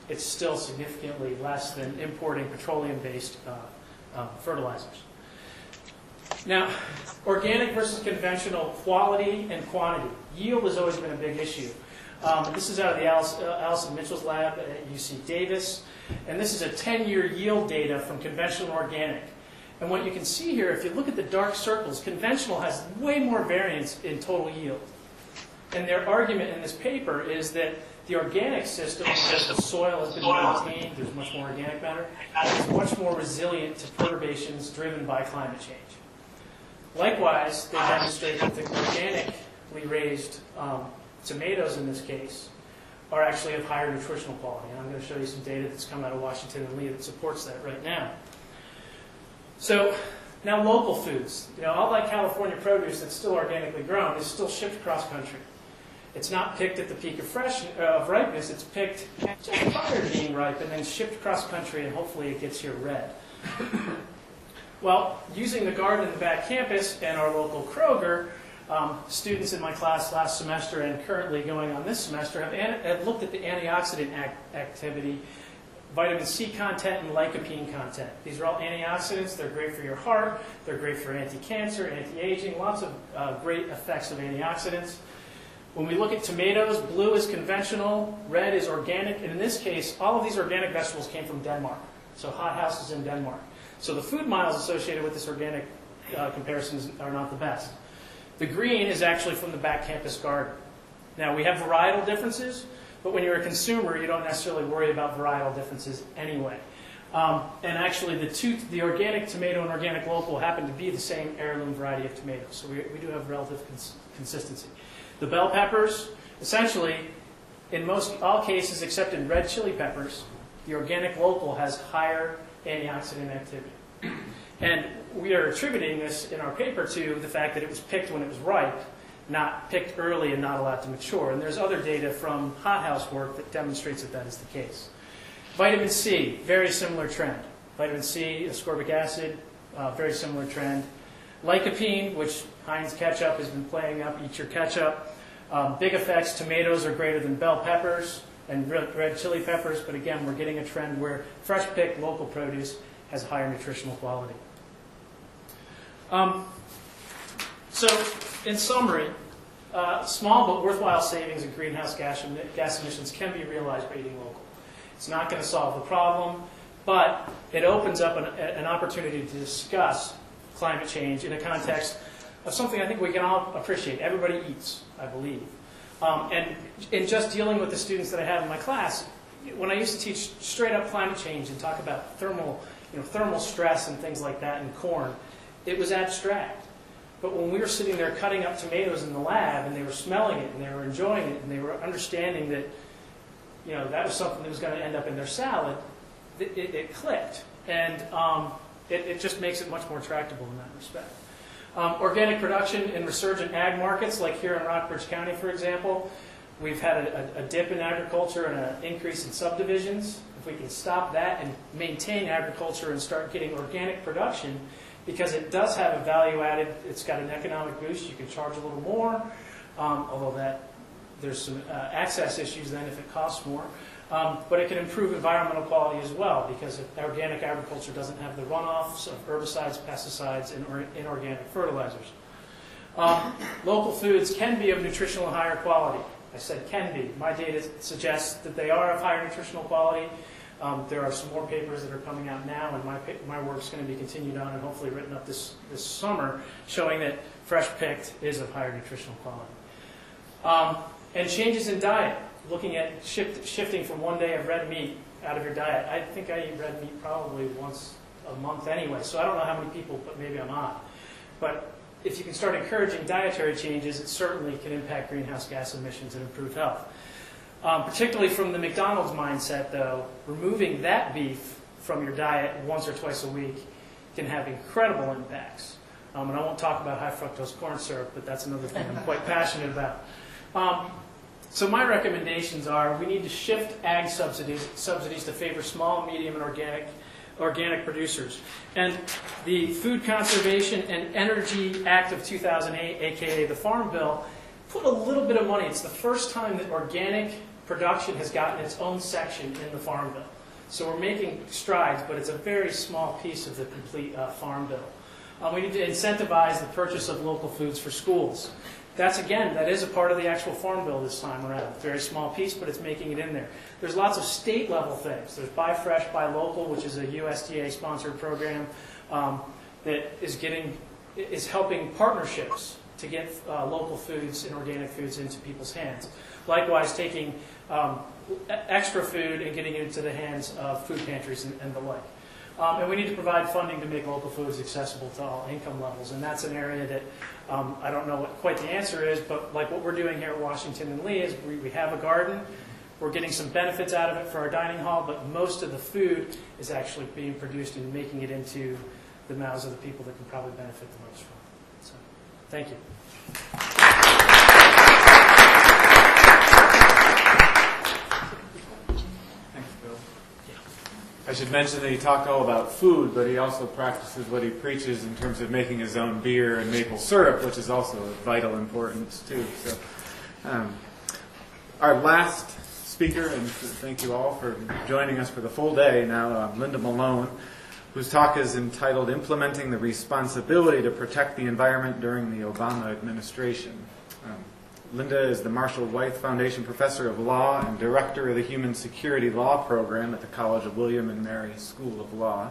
it's still significantly less than importing petroleum-based fertilizers. Now, organic versus conventional quality and quantity. Yield has always been a big issue. This is out of the Allison Mitchell's lab at UC Davis. And this is a 10-year yield data from conventional and organic. And what you can see here, if you look at the dark circles, conventional has way more variance in total yield. And their argument in this paper is that the organic system, because the soil has been maintained, there's much more organic matter, is much more resilient to perturbations driven by climate change. Likewise, they demonstrate that the organically raised tomatoes in this case are actually of higher nutritional quality. And I'm going to show you some data that's come out of Washington and Lee that supports that right now. So now local foods. All that California produce that's still organically grown is still shipped across country. It's not picked at the peak of ripeness. It's picked just prior to being ripe and then shipped across country, and hopefully it gets here red. Well, using the garden in the back campus and our local Kroger, students in my class last semester and currently going on this semester have looked at the antioxidant activity, vitamin C content, and lycopene content. These are all antioxidants. They're great for your heart. They're great for anti-cancer, anti-aging, lots of great effects of antioxidants. When we look at tomatoes, blue is conventional, red is organic, and in this case, all of these organic vegetables came from Denmark. So hothouses in Denmark. So the food miles associated with this organic comparisons are not the best. The green is actually from the back campus garden. Now, we have varietal differences, but when you're a consumer, you don't necessarily worry about varietal differences anyway. And actually, the organic tomato and organic local happen to be the same heirloom variety of tomatoes. So we do have relative consistency. The bell peppers, essentially, in all cases except in red chili peppers, the organic local has higher antioxidant activity. And we are attributing this in our paper to the fact that it was picked when it was ripe not picked early and not allowed to mature. And there's other data from hothouse work that demonstrates that that is the case. Vitamin C, very similar trend. Vitamin C, ascorbic acid, very similar trend. Lycopene, which Heinz ketchup has been playing up, eat your ketchup. Big effects, tomatoes are greater than bell peppers and red chili peppers, but again, we're getting a trend where fresh picked local produce has higher nutritional quality. So, in summary, small but worthwhile savings in greenhouse gas emissions can be realized by eating local. It's not going to solve the problem, but it opens up an opportunity to discuss climate change in a context of something I think we can all appreciate. Everybody eats, I believe. And in just dealing with the students that I have in my class, when I used to teach straight up climate change and talk about thermal stress and things like that in corn, it was abstract. But when we were sitting there cutting up tomatoes in the lab and they were smelling it and they were enjoying it and they were understanding that that was something that was going to end up in their salad, it clicked. And it just makes it much more tractable in that respect. Organic production in resurgent ag markets, like here in Rockbridge County, for example, we've had a dip in agriculture and an increase in subdivisions. If we can stop that and maintain agriculture and start getting organic production, because it does have a value added, it's got an economic boost, you can charge a little more, although there's some access issues then if it costs more. But it can improve environmental quality as well, because organic agriculture doesn't have the runoffs of herbicides, pesticides, and inorganic fertilizers. Local foods can be of nutritional higher quality. I said can be. My data suggests that they are of higher nutritional quality. There are some more papers that are coming out now, and my work's going to be continued on and hopefully written up this summer, showing that fresh picked is of higher nutritional quality. And changes in diet, looking at shifting from one day of red meat out of your diet. I think I eat red meat probably once a month anyway, so I don't know how many people, but maybe I'm odd. But if you can start encouraging dietary changes, it certainly can impact greenhouse gas emissions and improve health. Particularly from the McDonald's mindset, though, removing that beef from your diet once or twice a week can have incredible impacts. And I won't talk about high fructose corn syrup, but that's another thing I'm quite passionate about. So my recommendations are we need to shift ag subsidies to favor small, medium, and organic producers. And the Food Conservation and Energy Act of 2008, aka the Farm Bill, put a little bit of money. It's the first time that organic production has gotten its own section in the Farm Bill. So we're making strides, but it's a very small piece of the complete Farm Bill. We need to incentivize the purchase of local foods for schools. That is a part of the actual Farm Bill this time around. Very small piece, but it's making it in there. There's lots of state level things. There's Buy Fresh, Buy Local, which is a USDA sponsored program that is helping partnerships to get local foods and organic foods into people's hands. Likewise, taking extra food and getting it into the hands of food pantries and the like. And we need to provide funding to make local foods accessible to all income levels. And that's an area that I don't know what quite the answer is, but like what we're doing here at Washington and Lee is we have a garden. We're getting some benefits out of it for our dining hall, but most of the food is actually being produced and making it into the mouths of the people that can probably benefit the most from it. So, thank you. Thanks, Bill. I should mention that he talked all about food, but he also practices what he preaches in terms of making his own beer and maple syrup, which is also of vital importance too. So, our last speaker, and thank you all for joining us for the full day now, Linda Malone, whose talk is entitled Implementing the Responsibility to Protect the Environment During the Obama Administration. Linda is the Marshall Wythe Foundation Professor of Law and Director of the Human Security Law Program at the College of William and Mary School of Law.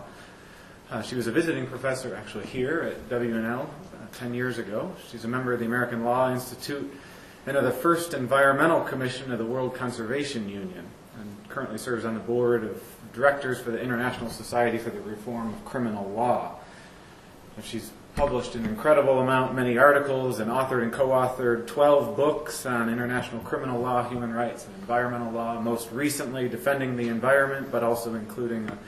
She was a visiting professor actually here at WNL 10 years ago. She's a member of the American Law Institute and of the first Environmental Commission of the World Conservation Union, and currently serves on the board of directors for the International Society for the Reform of Criminal Law. She's published an incredible amount, many articles, and authored and co-authored 12 books on international criminal law, human rights, and environmental law, most recently Defending the Environment, but also including an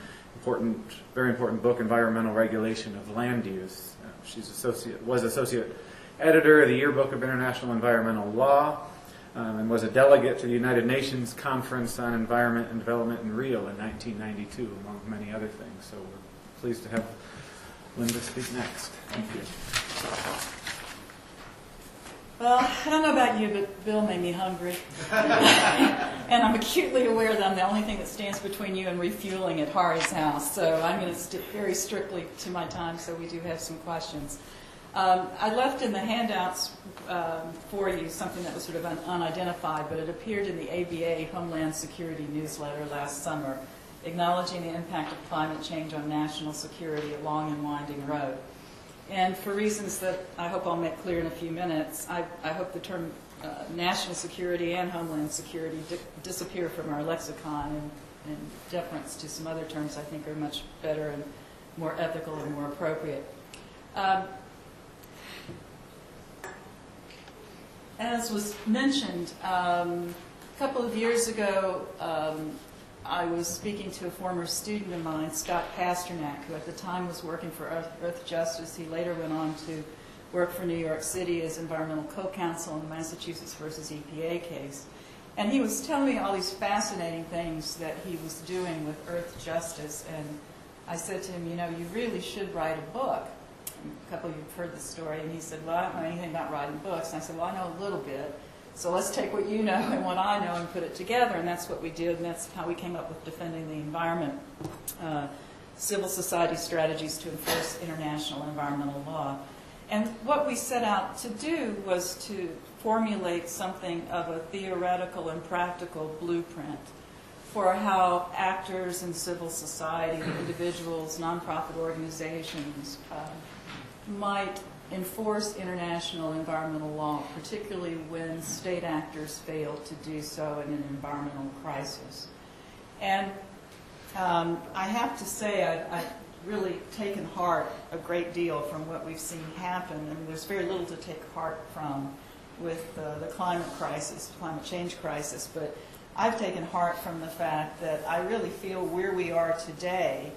very important book, Environmental Regulation of Land Use. She's was associate editor of the Yearbook of International Environmental Law, and was a delegate to the United Nations Conference on Environment and Development in Rio in 1992, among many other things. So we're pleased to have Linda speak next. Thank you. Well, I don't know about you, but Bill made me hungry. And I'm acutely aware that I'm the only thing that stands between you and refueling at Hari's house. So I'm going to stick very strictly to my time, so we do have some questions. I left in the handouts for you something that was sort of unidentified, but it appeared in the ABA Homeland Security newsletter last summer, acknowledging the impact of climate change on national security, a long and winding road. And for reasons that I hope I'll make clear in a few minutes, I hope the term national security and homeland security disappear from our lexicon in deference to some other terms I think are much better and more ethical and more appropriate. As was mentioned, a couple of years ago, I was speaking to a former student of mine, Scott Pasternak, who at the time was working for Earth Justice. He later went on to work for New York City as environmental co-counsel in the Massachusetts versus EPA case. And he was telling me all these fascinating things that he was doing with Earth Justice. And I said to him, you know, you really should write a book. And a couple of you have heard the story. And he said, well, I don't know anything about writing books. And I said, well, I know a little bit. So let's take what you know and what I know and put it together, and that's what we did, and that's how we came up with Defending the Environment, Civil Society Strategies to Enforce International Environmental Law. And what we set out to do was to formulate something of a theoretical and practical blueprint for how actors in civil society, individuals, nonprofit organizations, might enforce international environmental law, particularly when state actors fail to do so in an environmental crisis. And I have to say I've really taken heart a great deal from what we've seen happen, and there's very little to take heart from with the climate crisis, climate change crisis, but I've taken heart from the fact that I really feel where we are today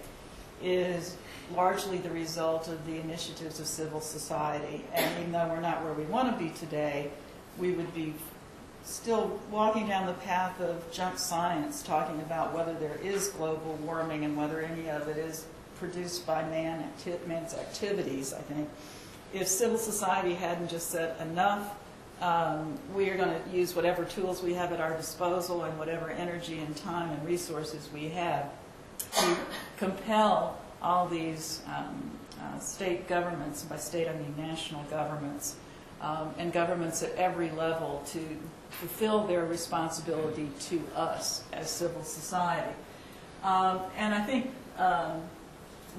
is largely the result of the initiatives of civil society. And even though we're not where we want to be today, we would be still walking down the path of junk science, talking about whether there is global warming and whether any of it is produced by man's activities, I think. If civil society hadn't just said enough, we are going to use whatever tools we have at our disposal and whatever energy and time and resources we have to compel all these state governments, by state I mean national governments, and governments at every level to fulfill their responsibility to us as civil society. And I think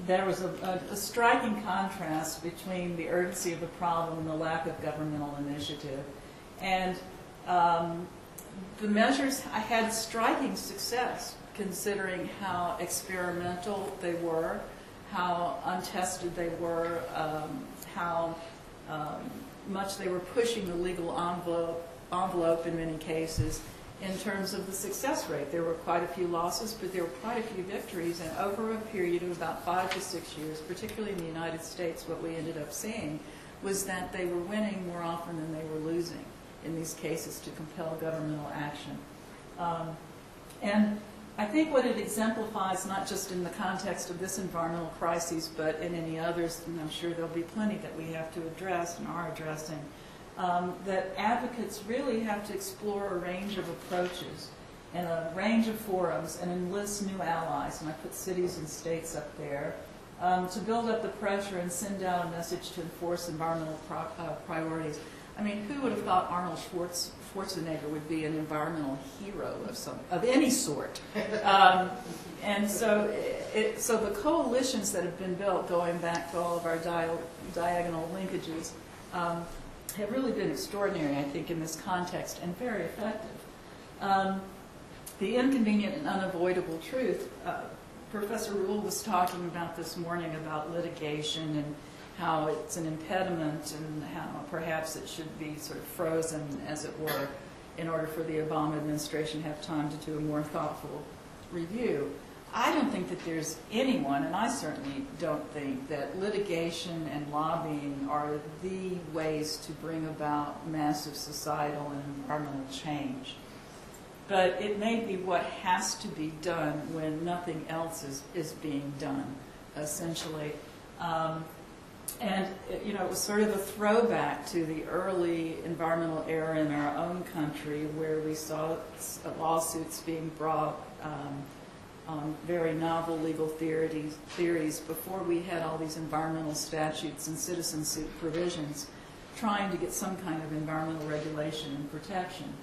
there was a striking contrast between the urgency of the problem and the lack of governmental initiative. And the measures had striking success, considering how experimental they were, how untested they were, how much they were pushing the legal envelope in many cases in terms of the success rate. There were quite a few losses, but there were quite a few victories, and over a period of about 5 to 6 years, particularly in the United States, what we ended up seeing was that they were winning more often than they were losing in these cases to compel governmental action. And I think what it exemplifies, not just in the context of this environmental crisis, but in any others, and I'm sure there'll be plenty that we have to address and are addressing, that advocates really have to explore a range of approaches and a range of forums and enlist new allies, and I put cities and states up there, to build up the pressure and send out a message to enforce environmental priorities. I mean, who would have thought Arnold Schwarzenegger would be an environmental hero of any sort? And so the coalitions that have been built, going back to all of our diagonal linkages, have really been extraordinary, I think, in this context, and very effective. The inconvenient and unavoidable truth, Professor Rule was talking about this morning about litigation and how it's an impediment and how perhaps it should be sort of frozen, as it were, in order for the Obama administration to have time to do a more thoughtful review. I don't think that there's anyone, and I certainly don't think, that litigation and lobbying are the ways to bring about massive societal and environmental change. But it may be what has to be done when nothing else is being done, essentially. And it was sort of a throwback to the early environmental era in our own country, where we saw lawsuits being brought on very novel legal theories before we had all these environmental statutes and citizen suit provisions, trying to get some kind of environmental regulation and protection.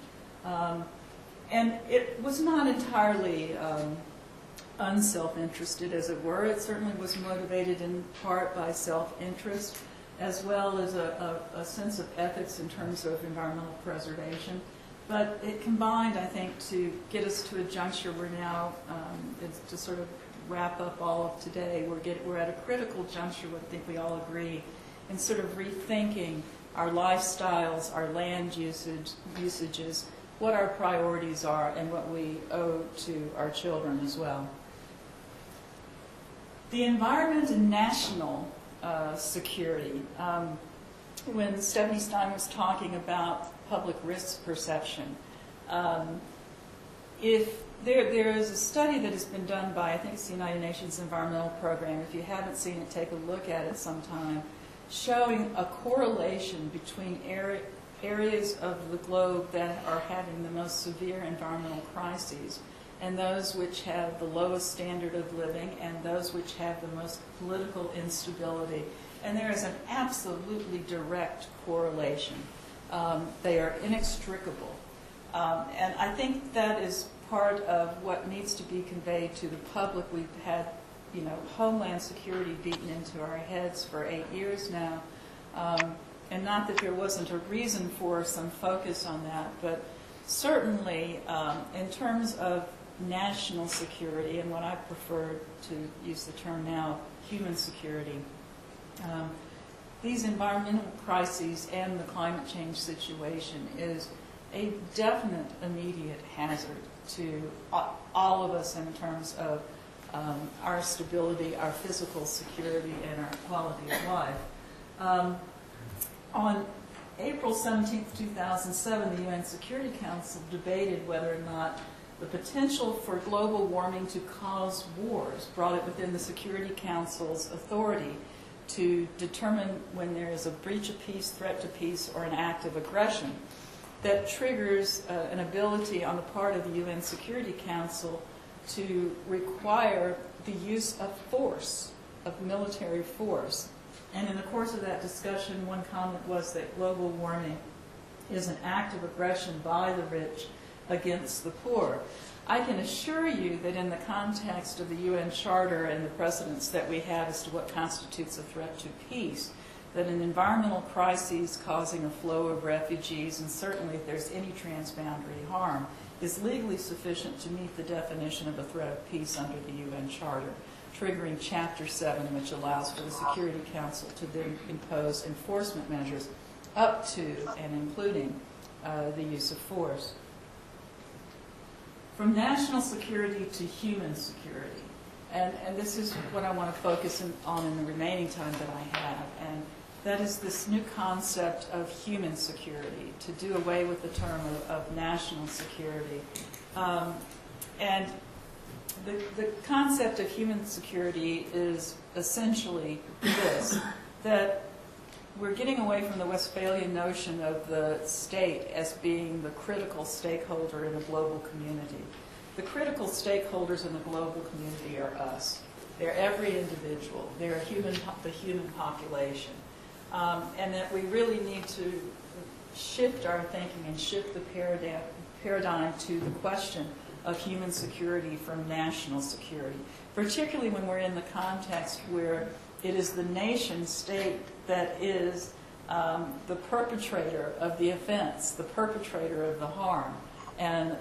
And it was not entirely unself-interested, as it were. It certainly was motivated in part by self-interest, as well as a sense of ethics in terms of environmental preservation. But it combined, I think, to get us to a juncture where now, to sort of wrap up all of today, we're at a critical juncture, I think we all agree, in sort of rethinking our lifestyles, our land usages, what our priorities are, and what we owe to our children as well. The environment and national security. When Stephanie Stein was talking about public risk perception, if there is a study that has been done by, I think it's the United Nations Environmental Program, if you haven't seen it, take a look at it sometime, showing a correlation between areas of the globe that are having the most severe environmental crises and those which have the lowest standard of living and those which have the most political instability. And there is an absolutely direct correlation. They are inextricable. And I think that is part of what needs to be conveyed to the public. We've had, Homeland Security beaten into our heads for 8 years now. And not that there wasn't a reason for some focus on that, but certainly in terms of national security, and what I prefer to use the term now, human security, these environmental crises and the climate change situation is a definite immediate hazard to all of us in terms of our stability, our physical security, and our quality of life. On April 17, 2007, the UN Security Council debated whether or not the potential for global warming to cause wars brought it within the Security Council's authority to determine when there is a breach of peace, threat to peace, or an act of aggression that triggers an ability on the part of the UN Security Council to require the use of force, of military force. And in the course of that discussion, one comment was that global warming is an act of aggression by the rich against the poor. I can assure you that in the context of the UN Charter and the precedents that we have as to what constitutes a threat to peace, that an environmental crisis causing a flow of refugees, and certainly if there's any transboundary harm, is legally sufficient to meet the definition of a threat of peace under the UN Charter, triggering Chapter 7, which allows for the Security Council to then impose enforcement measures up to and including the use of force. From national security to human security, and this is what I want to focus on in the remaining time that I have, and that is this new concept of human security, to do away with the term of national security. And the concept of human security is essentially this, that we're getting away from the Westphalian notion of the state as being the critical stakeholder in a global community. The critical stakeholders in the global community are us. They're every individual. They're the human population. And that we really need to shift our thinking and shift the paradigm to the question of human security from national security, particularly when we're in the context where it is the nation state that is the perpetrator of the offense, the perpetrator of the harm, and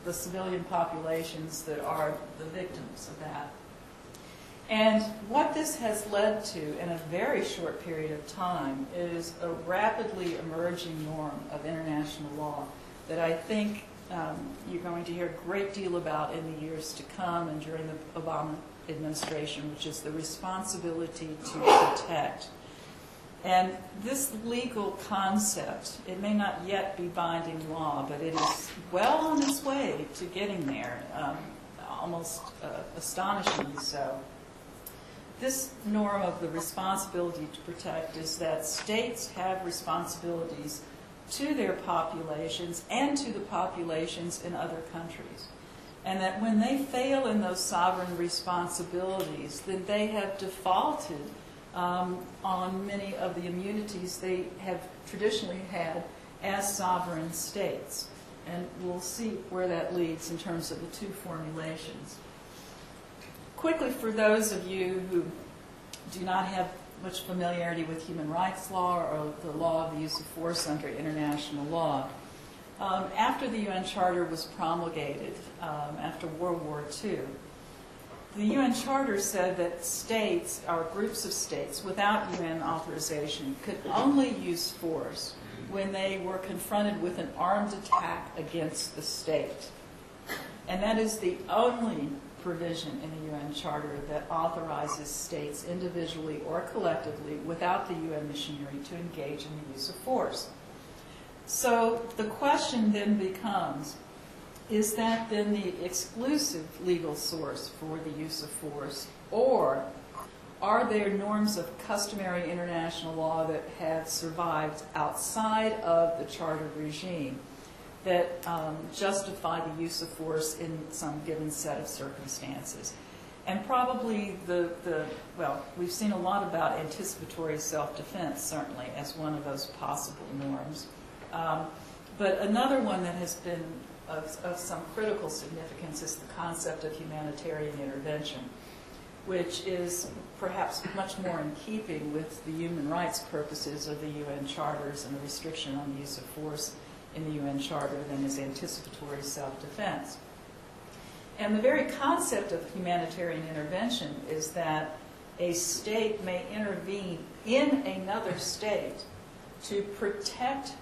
the civilian populations that are the victims of that. And what this has led to in a very short period of time is a rapidly emerging norm of international law that I think you're going to hear a great deal about in the years to come and during the Obama administration, which is the responsibility to protect. And this legal concept, it may not yet be binding law, but it is well on its way to getting there, almost astonishingly so. This norm of the responsibility to protect is that states have responsibilities to their populations and to the populations in other countries. And that when they fail in those sovereign responsibilities, then they have defaulted on many of the immunities they have traditionally had as sovereign states. And we'll see where that leads in terms of the two formulations. Quickly, for those of you who do not have much familiarity with human rights law or the law of the use of force under international law, after the UN Charter was promulgated after World War II, the UN Charter said that states, or groups of states, without UN authorization, could only use force when they were confronted with an armed attack against the state. And that is the only provision in the UN Charter that authorizes states individually or collectively without the UN machinery to engage in the use of force. So the question then becomes, is that then the exclusive legal source for the use of force, or are there norms of customary international law that have survived outside of the Charter regime that justify the use of force in some given set of circumstances? And probably well, we've seen a lot about anticipatory self-defense, certainly, as one of those possible norms. But another one that has been of some critical significance is the concept of humanitarian intervention, which is perhaps much more in keeping with the human rights purposes of the UN Charters and the restriction on the use of force in the UN Charter than is anticipatory self-defense. And the very concept of humanitarian intervention is that a state may intervene in another state to protect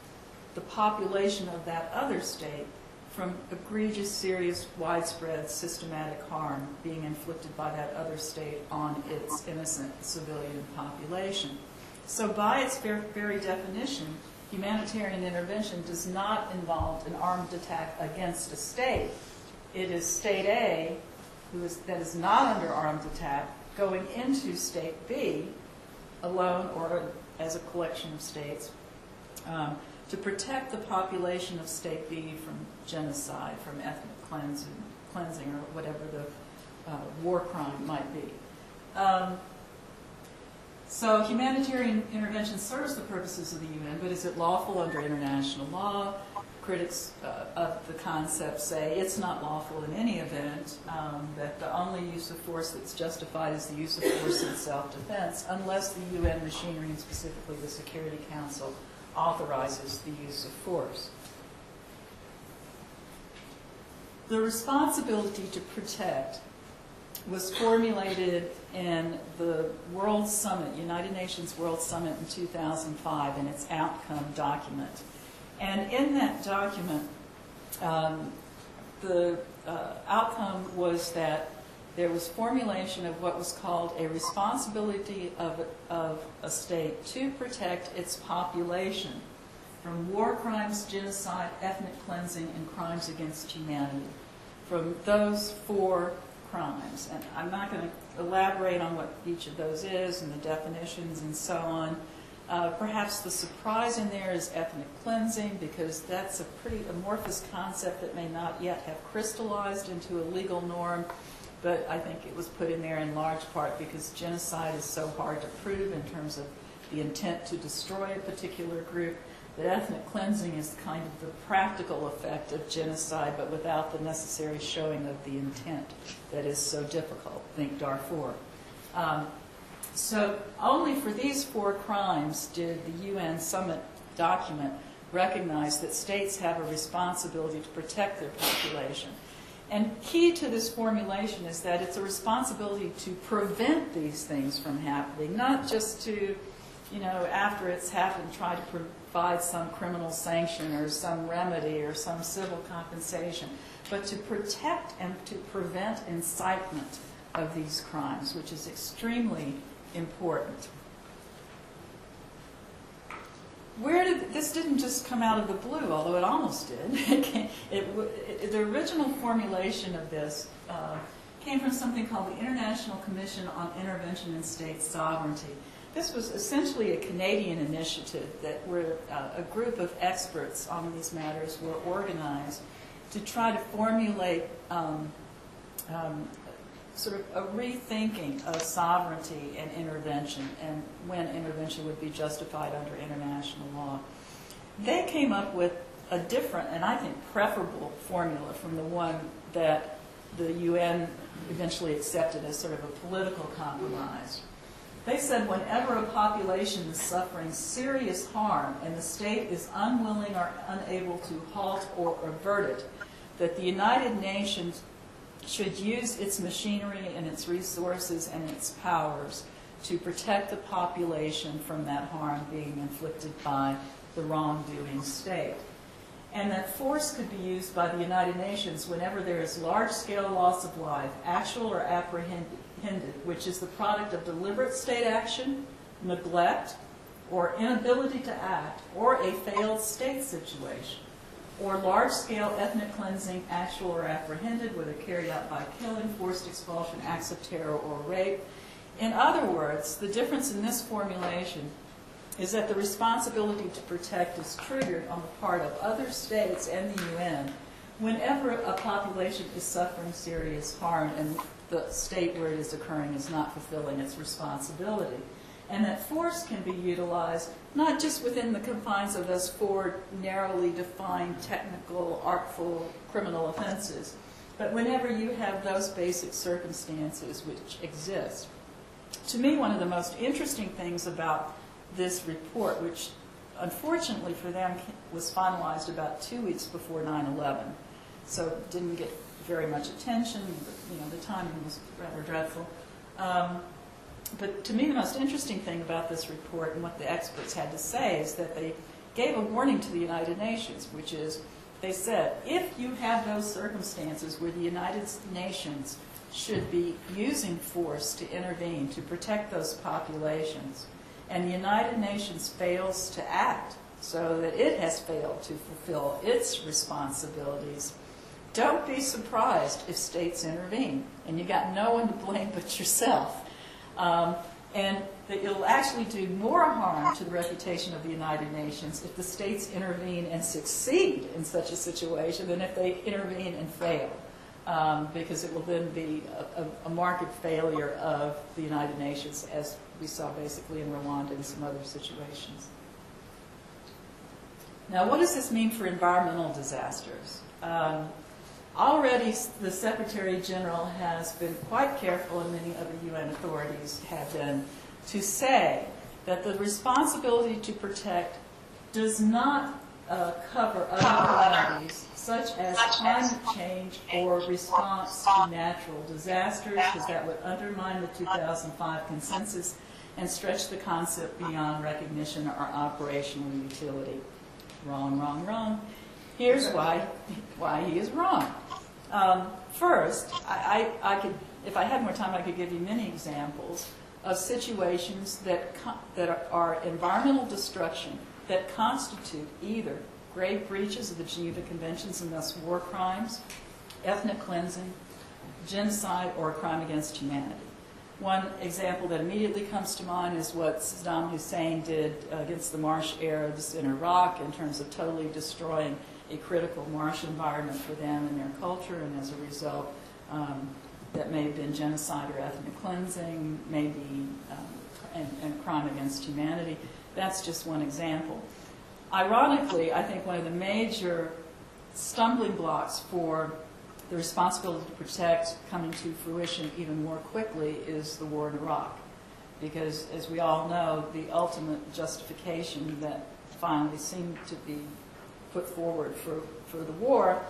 the population of that other state from egregious, serious, widespread, systematic harm being inflicted by that other state on its innocent civilian population. So by its very definition, humanitarian intervention does not involve an armed attack against a state. It is State A, that is not under armed attack, going into State B, alone or as a collection of states, to protect the population of State B from genocide, from ethnic cleansing, or whatever the war crime might be. So humanitarian intervention serves the purposes of the UN, but is it lawful under international law? Critics of the concept say it's not lawful in any event, that the only use of force that's justified is the use of force in self-defense, unless the UN machinery, and specifically the Security Council, authorizes the use of force. The responsibility to protect was formulated in the World Summit, United Nations World Summit in 2005, in its outcome document. And in that document, the outcome was that there was formulation of what was called a responsibility of a state to protect its population from war crimes, genocide, ethnic cleansing, and crimes against humanity. From those four crimes. And I'm not going to elaborate on what each of those is and the definitions and so on. Perhaps the surprise in there is ethnic cleansing, because that's a pretty amorphous concept that may not yet have crystallized into a legal norm. But I think it was put in there in large part because genocide is so hard to prove in terms of the intent to destroy a particular group, that ethnic cleansing is kind of the practical effect of genocide, but without the necessary showing of the intent that is so difficult. Think Darfur. So only for these four crimes did the UN Summit document recognize that states have a responsibility to protect their population. And key to this formulation is that it's a responsibility to prevent these things from happening, not just to after it's happened, try to provide some criminal sanction or some remedy or some civil compensation, but to protect and to prevent incitement of these crimes, which is extremely important. This didn't just come out of the blue, although it almost did. The original formulation of this came from something called the International Commission on Intervention in State Sovereignty. This was essentially a Canadian initiative that where a group of experts on these matters were organized to try to formulate sort of a rethinking of sovereignty and intervention, and when intervention would be justified under international law. They came up with a different, and I think preferable, formula from the one that the UN eventually accepted as sort of a political compromise. They said whenever a population is suffering serious harm and the state is unwilling or unable to halt or avert it, that the United Nations should use its machinery and its resources and its powers to protect the population from that harm being inflicted by the wrongdoing state. And that force could be used by the United Nations whenever there is large-scale loss of life, actual or apprehended, which is the product of deliberate state action, neglect, or inability to act, or a failed state situation, or large-scale ethnic cleansing, actual or apprehended, whether carried out by killing, forced expulsion, acts of terror, or rape. In other words, the difference in this formulation is that the responsibility to protect is triggered on the part of other states and the UN whenever a population is suffering serious harm and the state where it is occurring is not fulfilling its responsibility. And that force can be utilized not just within the confines of those four narrowly defined technical, artful, criminal offenses, but whenever you have those basic circumstances which exist. To me, one of the most interesting things about this report, which unfortunately for them was finalized about 2 weeks before 9/11, so it didn't get very much attention, but the timing was rather dreadful. But to me, the most interesting thing about this report and what the experts had to say is that they gave a warning to the United Nations, which is, they said, if you have those circumstances where the United Nations should be using force to intervene to protect those populations, and the United Nations fails to act so that it has failed to fulfill its responsibilities, don't be surprised if states intervene, and you got no one to blame but yourself. And that it'll actually do more harm to the reputation of the United Nations if the states intervene and succeed in such a situation than if they intervene and fail, because it will then be a marked failure of the United Nations, as we saw basically in Rwanda and some other situations. Now, what does this mean for environmental disasters? Already, the Secretary General has been quite careful, and many other UN authorities have been, to say that the responsibility to protect does not cover other calamities, such as climate change or response to natural disasters, because that would undermine the 2005 consensus and stretch the concept beyond recognition or operational utility. Wrong, wrong, wrong. Here's why he is wrong. First, I could, if I had more time, I could give you many examples of situations that are environmental destruction that constitute either grave breaches of the Geneva Conventions and thus war crimes, ethnic cleansing, genocide, or a crime against humanity. One example that immediately comes to mind is what Saddam Hussein did against the Marsh Arabs in Iraq in terms of totally destroying a critical marsh environment for them and their culture, and as a result, that may have been genocide or ethnic cleansing, maybe and crime against humanity. That's just one example. Ironically, I think one of the major stumbling blocks for the responsibility to protect coming to fruition even more quickly is the war in Iraq. Because, as we all know, the ultimate justification that finally seemed to be put forward for the war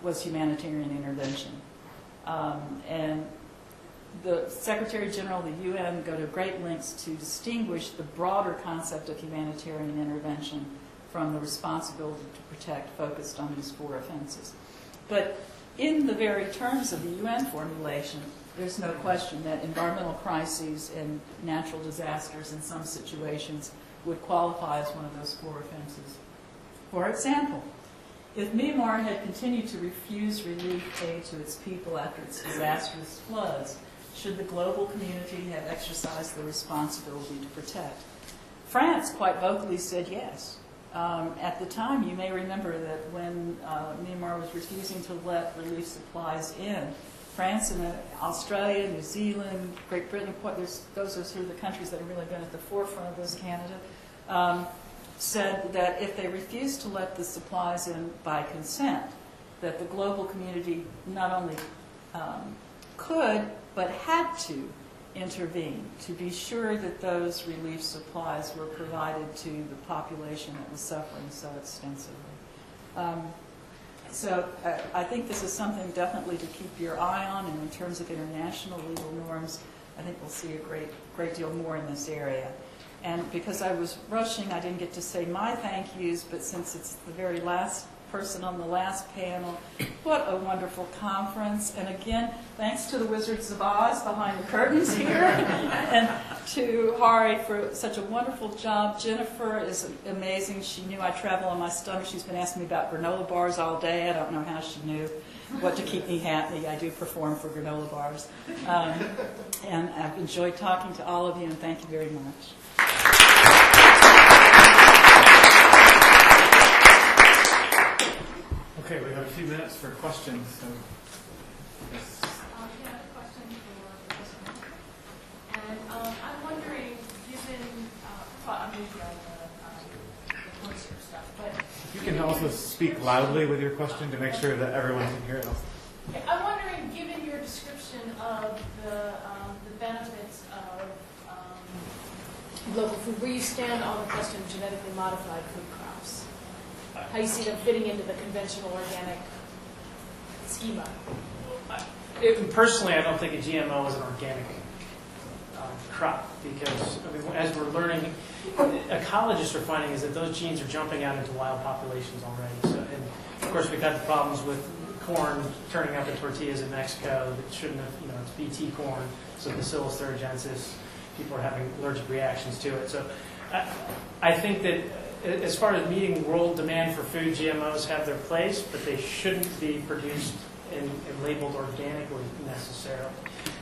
was humanitarian intervention. And the Secretary General of the UN go to great lengths to distinguish the broader concept of humanitarian intervention from the responsibility to protect focused on these 4 offenses. But in the very terms of the UN formulation, there's no question that environmental crises and natural disasters in some situations would qualify as one of those 4 offenses. For example, if Myanmar had continued to refuse relief aid to its people after its disastrous floods, should the global community have exercised the responsibility to protect? France quite vocally said yes. At the time, you may remember that when Myanmar was refusing to let relief supplies in, France and Australia, New Zealand, Great Britain, those are sort of the countries that have really been at the forefront of this, Canada, said that if they refused to let the supplies in by consent, that the global community not only could, but had to intervene to be sure that those relief supplies were provided to the population that was suffering so extensively. So I think this is something definitely to keep your eye on, and in terms of international legal norms, I think we'll see a great deal more in this area. And because I was rushing, I didn't get to say my thank yous, but since it's the very last person on the last panel, what a wonderful conference. And again, thanks to the Wizards of Oz behind the curtains here, and to Hari for such a wonderful job. Jennifer is amazing. She knew I travel on my stomach. She's been asking me about granola bars all day. I don't know how she knew what to keep me happy. I do perform for granola bars. And I've enjoyed talking to all of you, and thank you very much. Okay, we have a few minutes for questions. So, yes. I have a question for Professor Miller. And I'm wondering, given, I'm going to go on the poster stuff, but... You can also speak loudly with your question to make sure that everyone can hear it. I'm wondering, given your description of the benefits of local food, where you stand on the question of genetically modified food crops, how you see them fitting into the conventional organic schema. Personally, I don't think a GMO is an organic crop, because as we're learning, ecologists are finding is that those genes are jumping out into wild populations already. So, and of course, we've got the problems with corn turning up in tortillas in Mexico that shouldn't have, it's BT corn, so Bacillus thuringiensis, people are having allergic reactions to it. So I think that as far as meeting world demand for food, GMOs have their place, but they shouldn't be produced and labeled organically necessarily.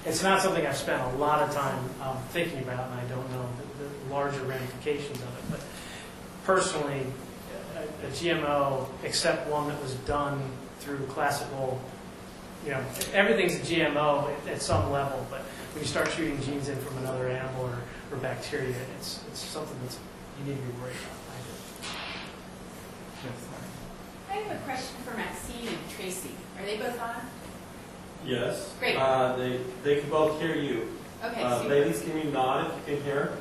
It's not something I've spent a lot of time thinking about, and I don't know the larger ramifications of it. But personally, a GMO, except one that was done through classical, everything's a GMO at some level, but when you start shooting genes in from another animal or bacteria, it's something that's you need to be worried about. I have a question for Maxine and Tracy. Are they both on? Yes. Great. They can both hear you. Okay, super. Ladies, can you nod if you can hear?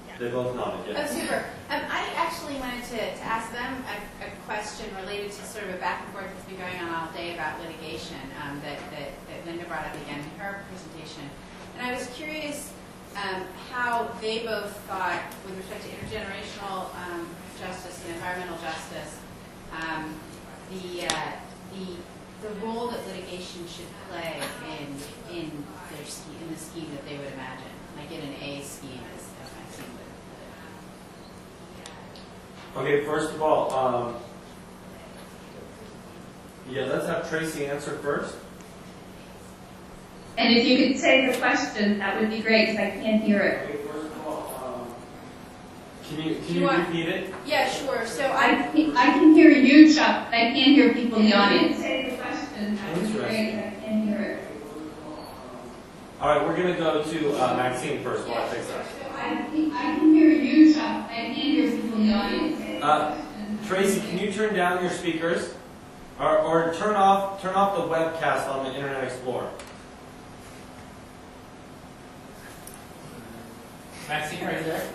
Yeah. They both nodded, yes. Oh, super. I actually wanted to ask them a question related to sort of a back and forth that's been going on all day about litigation that Linda brought up again in her presentation. And I was curious how they both thought, with respect to intergenerational justice and environmental justice, the role that litigation should play in the scheme that they would imagine, like in an A scheme, as Maxine would. Okay, first of all, let's have Tracy answer first. And if you could say the question, that would be great, because I can't hear it. Okay, first of all, can you repeat it? Yeah, sure. So I can hear you, Chuck, but I can't hear people in the audience. Say the question, that would be great, I can't hear it. All right, we're going to go to Maxine first while I fix that. I can hear you, Chuck, I can't hear people in the audience. Tracy, can you turn down your speakers? Or turn off the webcast on the Internet Explorer? Maxine, are you there?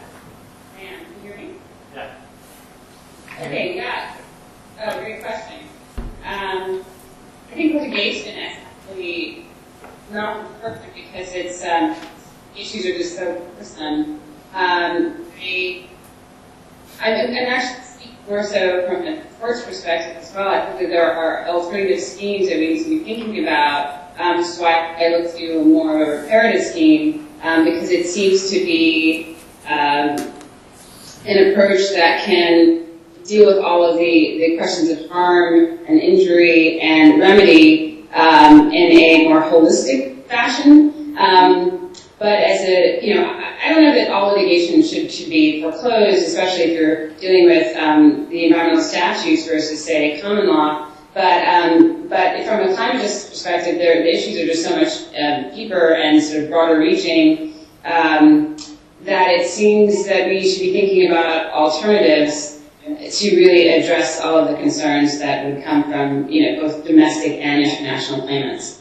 Man, can you hear me? Yeah. Okay, yeah. Oh, great question. I think litigation actually not perfect because it's issues are just so personal. I'm actually speaking more so from a sports perspective as well. I think that there are alternative schemes that we need to be thinking about, which is why I look to more of a reparative scheme, because it seems to be an approach that can deal with all of the questions of harm and injury and remedy in a more holistic fashion. But as a, I don't know that all litigation should be foreclosed, especially if you're dealing with the environmental statutes versus, say, common law. But from a climate justice perspective, the issues are just so much deeper and sort of broader reaching that it seems that we should be thinking about alternatives to really address all of the concerns that would come from, both domestic and international claimants.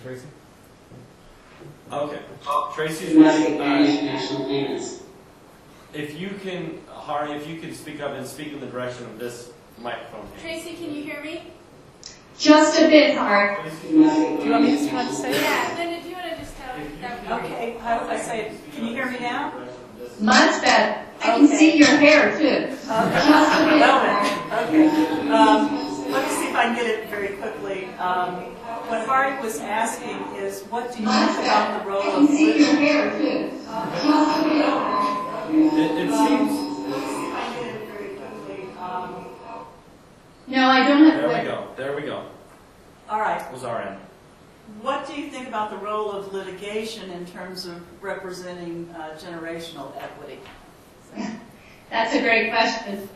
Tracy? Okay. Tracy's Domestic and international claimants. If you can, Hari, if you can speak up and speak in the direction of this microphone. Tracy, can you hear me? Just a bit hard. Do you want me to try to say it? Yeah, then if you want to just tell me, that would be great. Okay, how do I say it? Can you hear me now? Much better. I can see your hair too. Just a bit hard. Okay. Let me see if I can get it very quickly. What Hari was asking is, what do you think about the role I of can see your litigation? hair too. Just a bit hard. It seems. Let me see if I can get it very quickly. No, I don't have. There we go. All right. Was our end. What do you think about the role of litigation in terms of representing generational equity? That's a great question.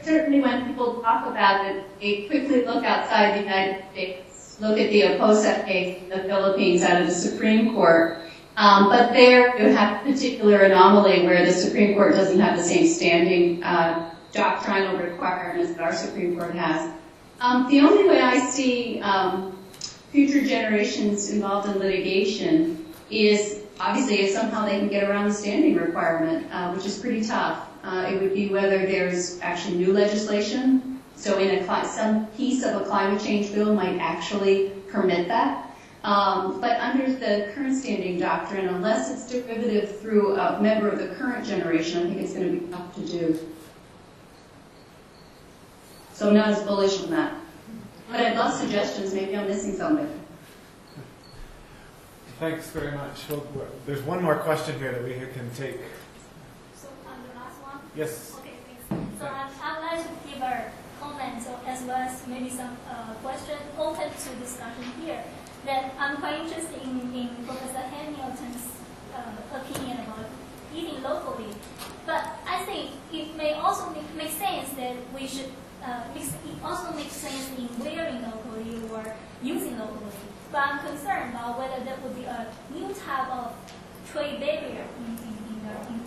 Certainly when people talk about it, they quickly look outside the United States, look at the Oposa case in the Philippines out of the Supreme Court. But there you have a particular anomaly where the Supreme Court doesn't have the same standing doctrinal requirements that our Supreme Court has. The only way I see future generations involved in litigation is obviously if somehow they can get around the standing requirement, which is pretty tough. It would be whether there's actually new legislation. So in some piece of a climate change bill might actually permit that. But under the current standing doctrine, unless it's derivative through a member of the current generation, I think it's going to be tough to do. So I'm not as bullish on that. But I'd love suggestions. Maybe I'm missing something. Thanks very much. Well, there's one more question here that we can take. So the last one? Yes. Okay, thanks. So I'd like to give a comment as well as maybe some question open to discussion here. That I'm quite interested in Professor Hamilton's opinion about eating locally. But I think it may also make sense that we should, it also makes sense in wearing locally or using locally. But I'm concerned about whether that would be a new type of trade barrier in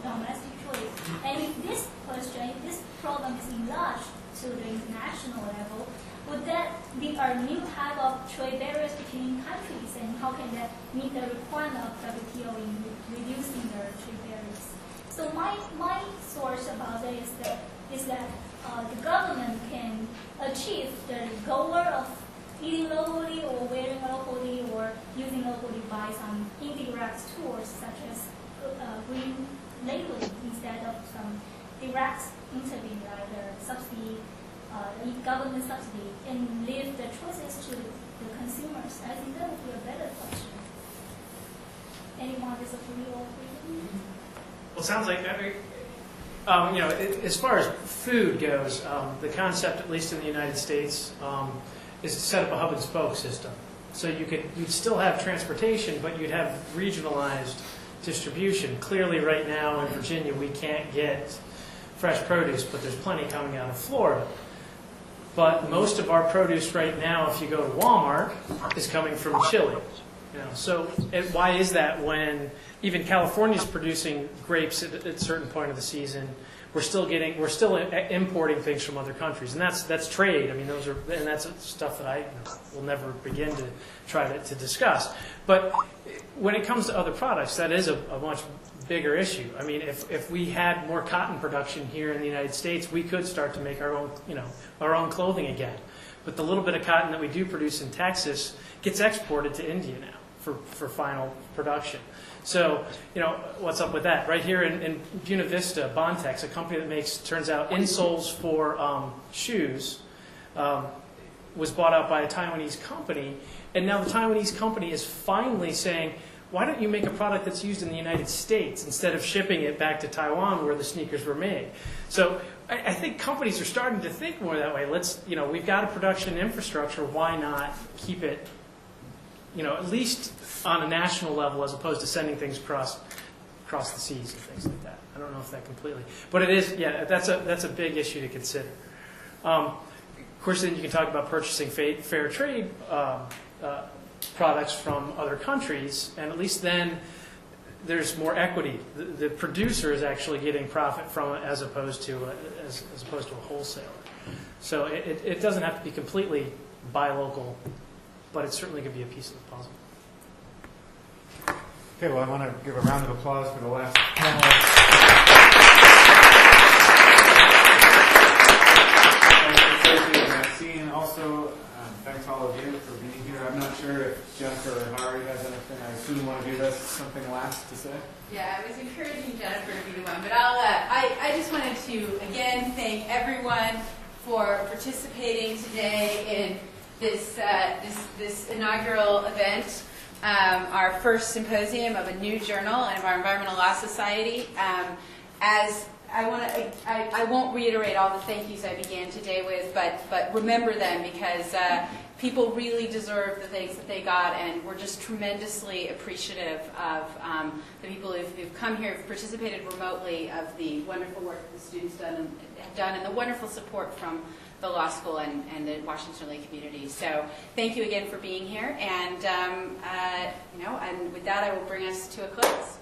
domestic trade. And if this question, if this problem is enlarged to the international level, would that be a new type of trade barriers between countries, and how can that meet the requirement of WTO in reducing the trade barriers? So my source about that is that the government can achieve the goal of eating locally or wearing locally or using locally by some indirect tools such as green labeling instead of some direct intervening like subsidy, government subsidy, and leave the choices to the consumers. I think that would be a better question. Anyone disagree or agree? Well, it sounds like as far as food goes, the concept, at least in the United States, is to set up a hub and spoke system. So you'd still have transportation, but you'd have regionalized distribution. Clearly, right now in Virginia, we can't get fresh produce, but there's plenty coming out of Florida. But most of our produce right now, if you go to Walmart, is coming from Chile. So why is that when even California is producing grapes at a certain point of the season? We're still importing things from other countries, and that's trade. I mean, that's stuff that I will never begin to try to discuss. But when it comes to other products, that is a much bigger issue. I mean, if we had more cotton production here in the United States, we could start to make our own, our own clothing again. But the little bit of cotton that we do produce in Texas gets exported to India now for final production. So, what's up with that? Right here in Buena Vista, Bontex, a company that makes, turns out, insoles for shoes, was bought out by a Taiwanese company. And now the Taiwanese company is finally saying, why don't you make a product that's used in the United States instead of shipping it back to Taiwan where the sneakers were made? So I think companies are starting to think more that way. We've got a production infrastructure. Why not keep it, at least on a national level as opposed to sending things across the seas and things like that. I don't know if that completely, but it is, that's a big issue to consider. Of course, then you can talk about purchasing fair trade products from other countries, and at least then there's more equity. The producer is actually getting profit from it as opposed to a wholesaler. So it doesn't have to be completely buy local, but it certainly could be a piece of the puzzle. Okay, well, I want to give a round of applause for the last panel. Also, thanks all of you for being here. I'm not sure if Jennifer or Hari has anything. I assume one of you has something last to say. Yeah, I was encouraging Jennifer to be the one, but I just wanted to again thank everyone for participating today in this inaugural event, our first symposium of a new journal of our Environmental Law Society. I won't reiterate all the thank yous I began today with, but remember them because people really deserve the things that they got, and we're just tremendously appreciative of the people who've come here, who've participated remotely, of the wonderful work that the students have done, and the wonderful support from the law school and the Washington Lake community. So thank you again for being here, and and with that, I will bring us to a close.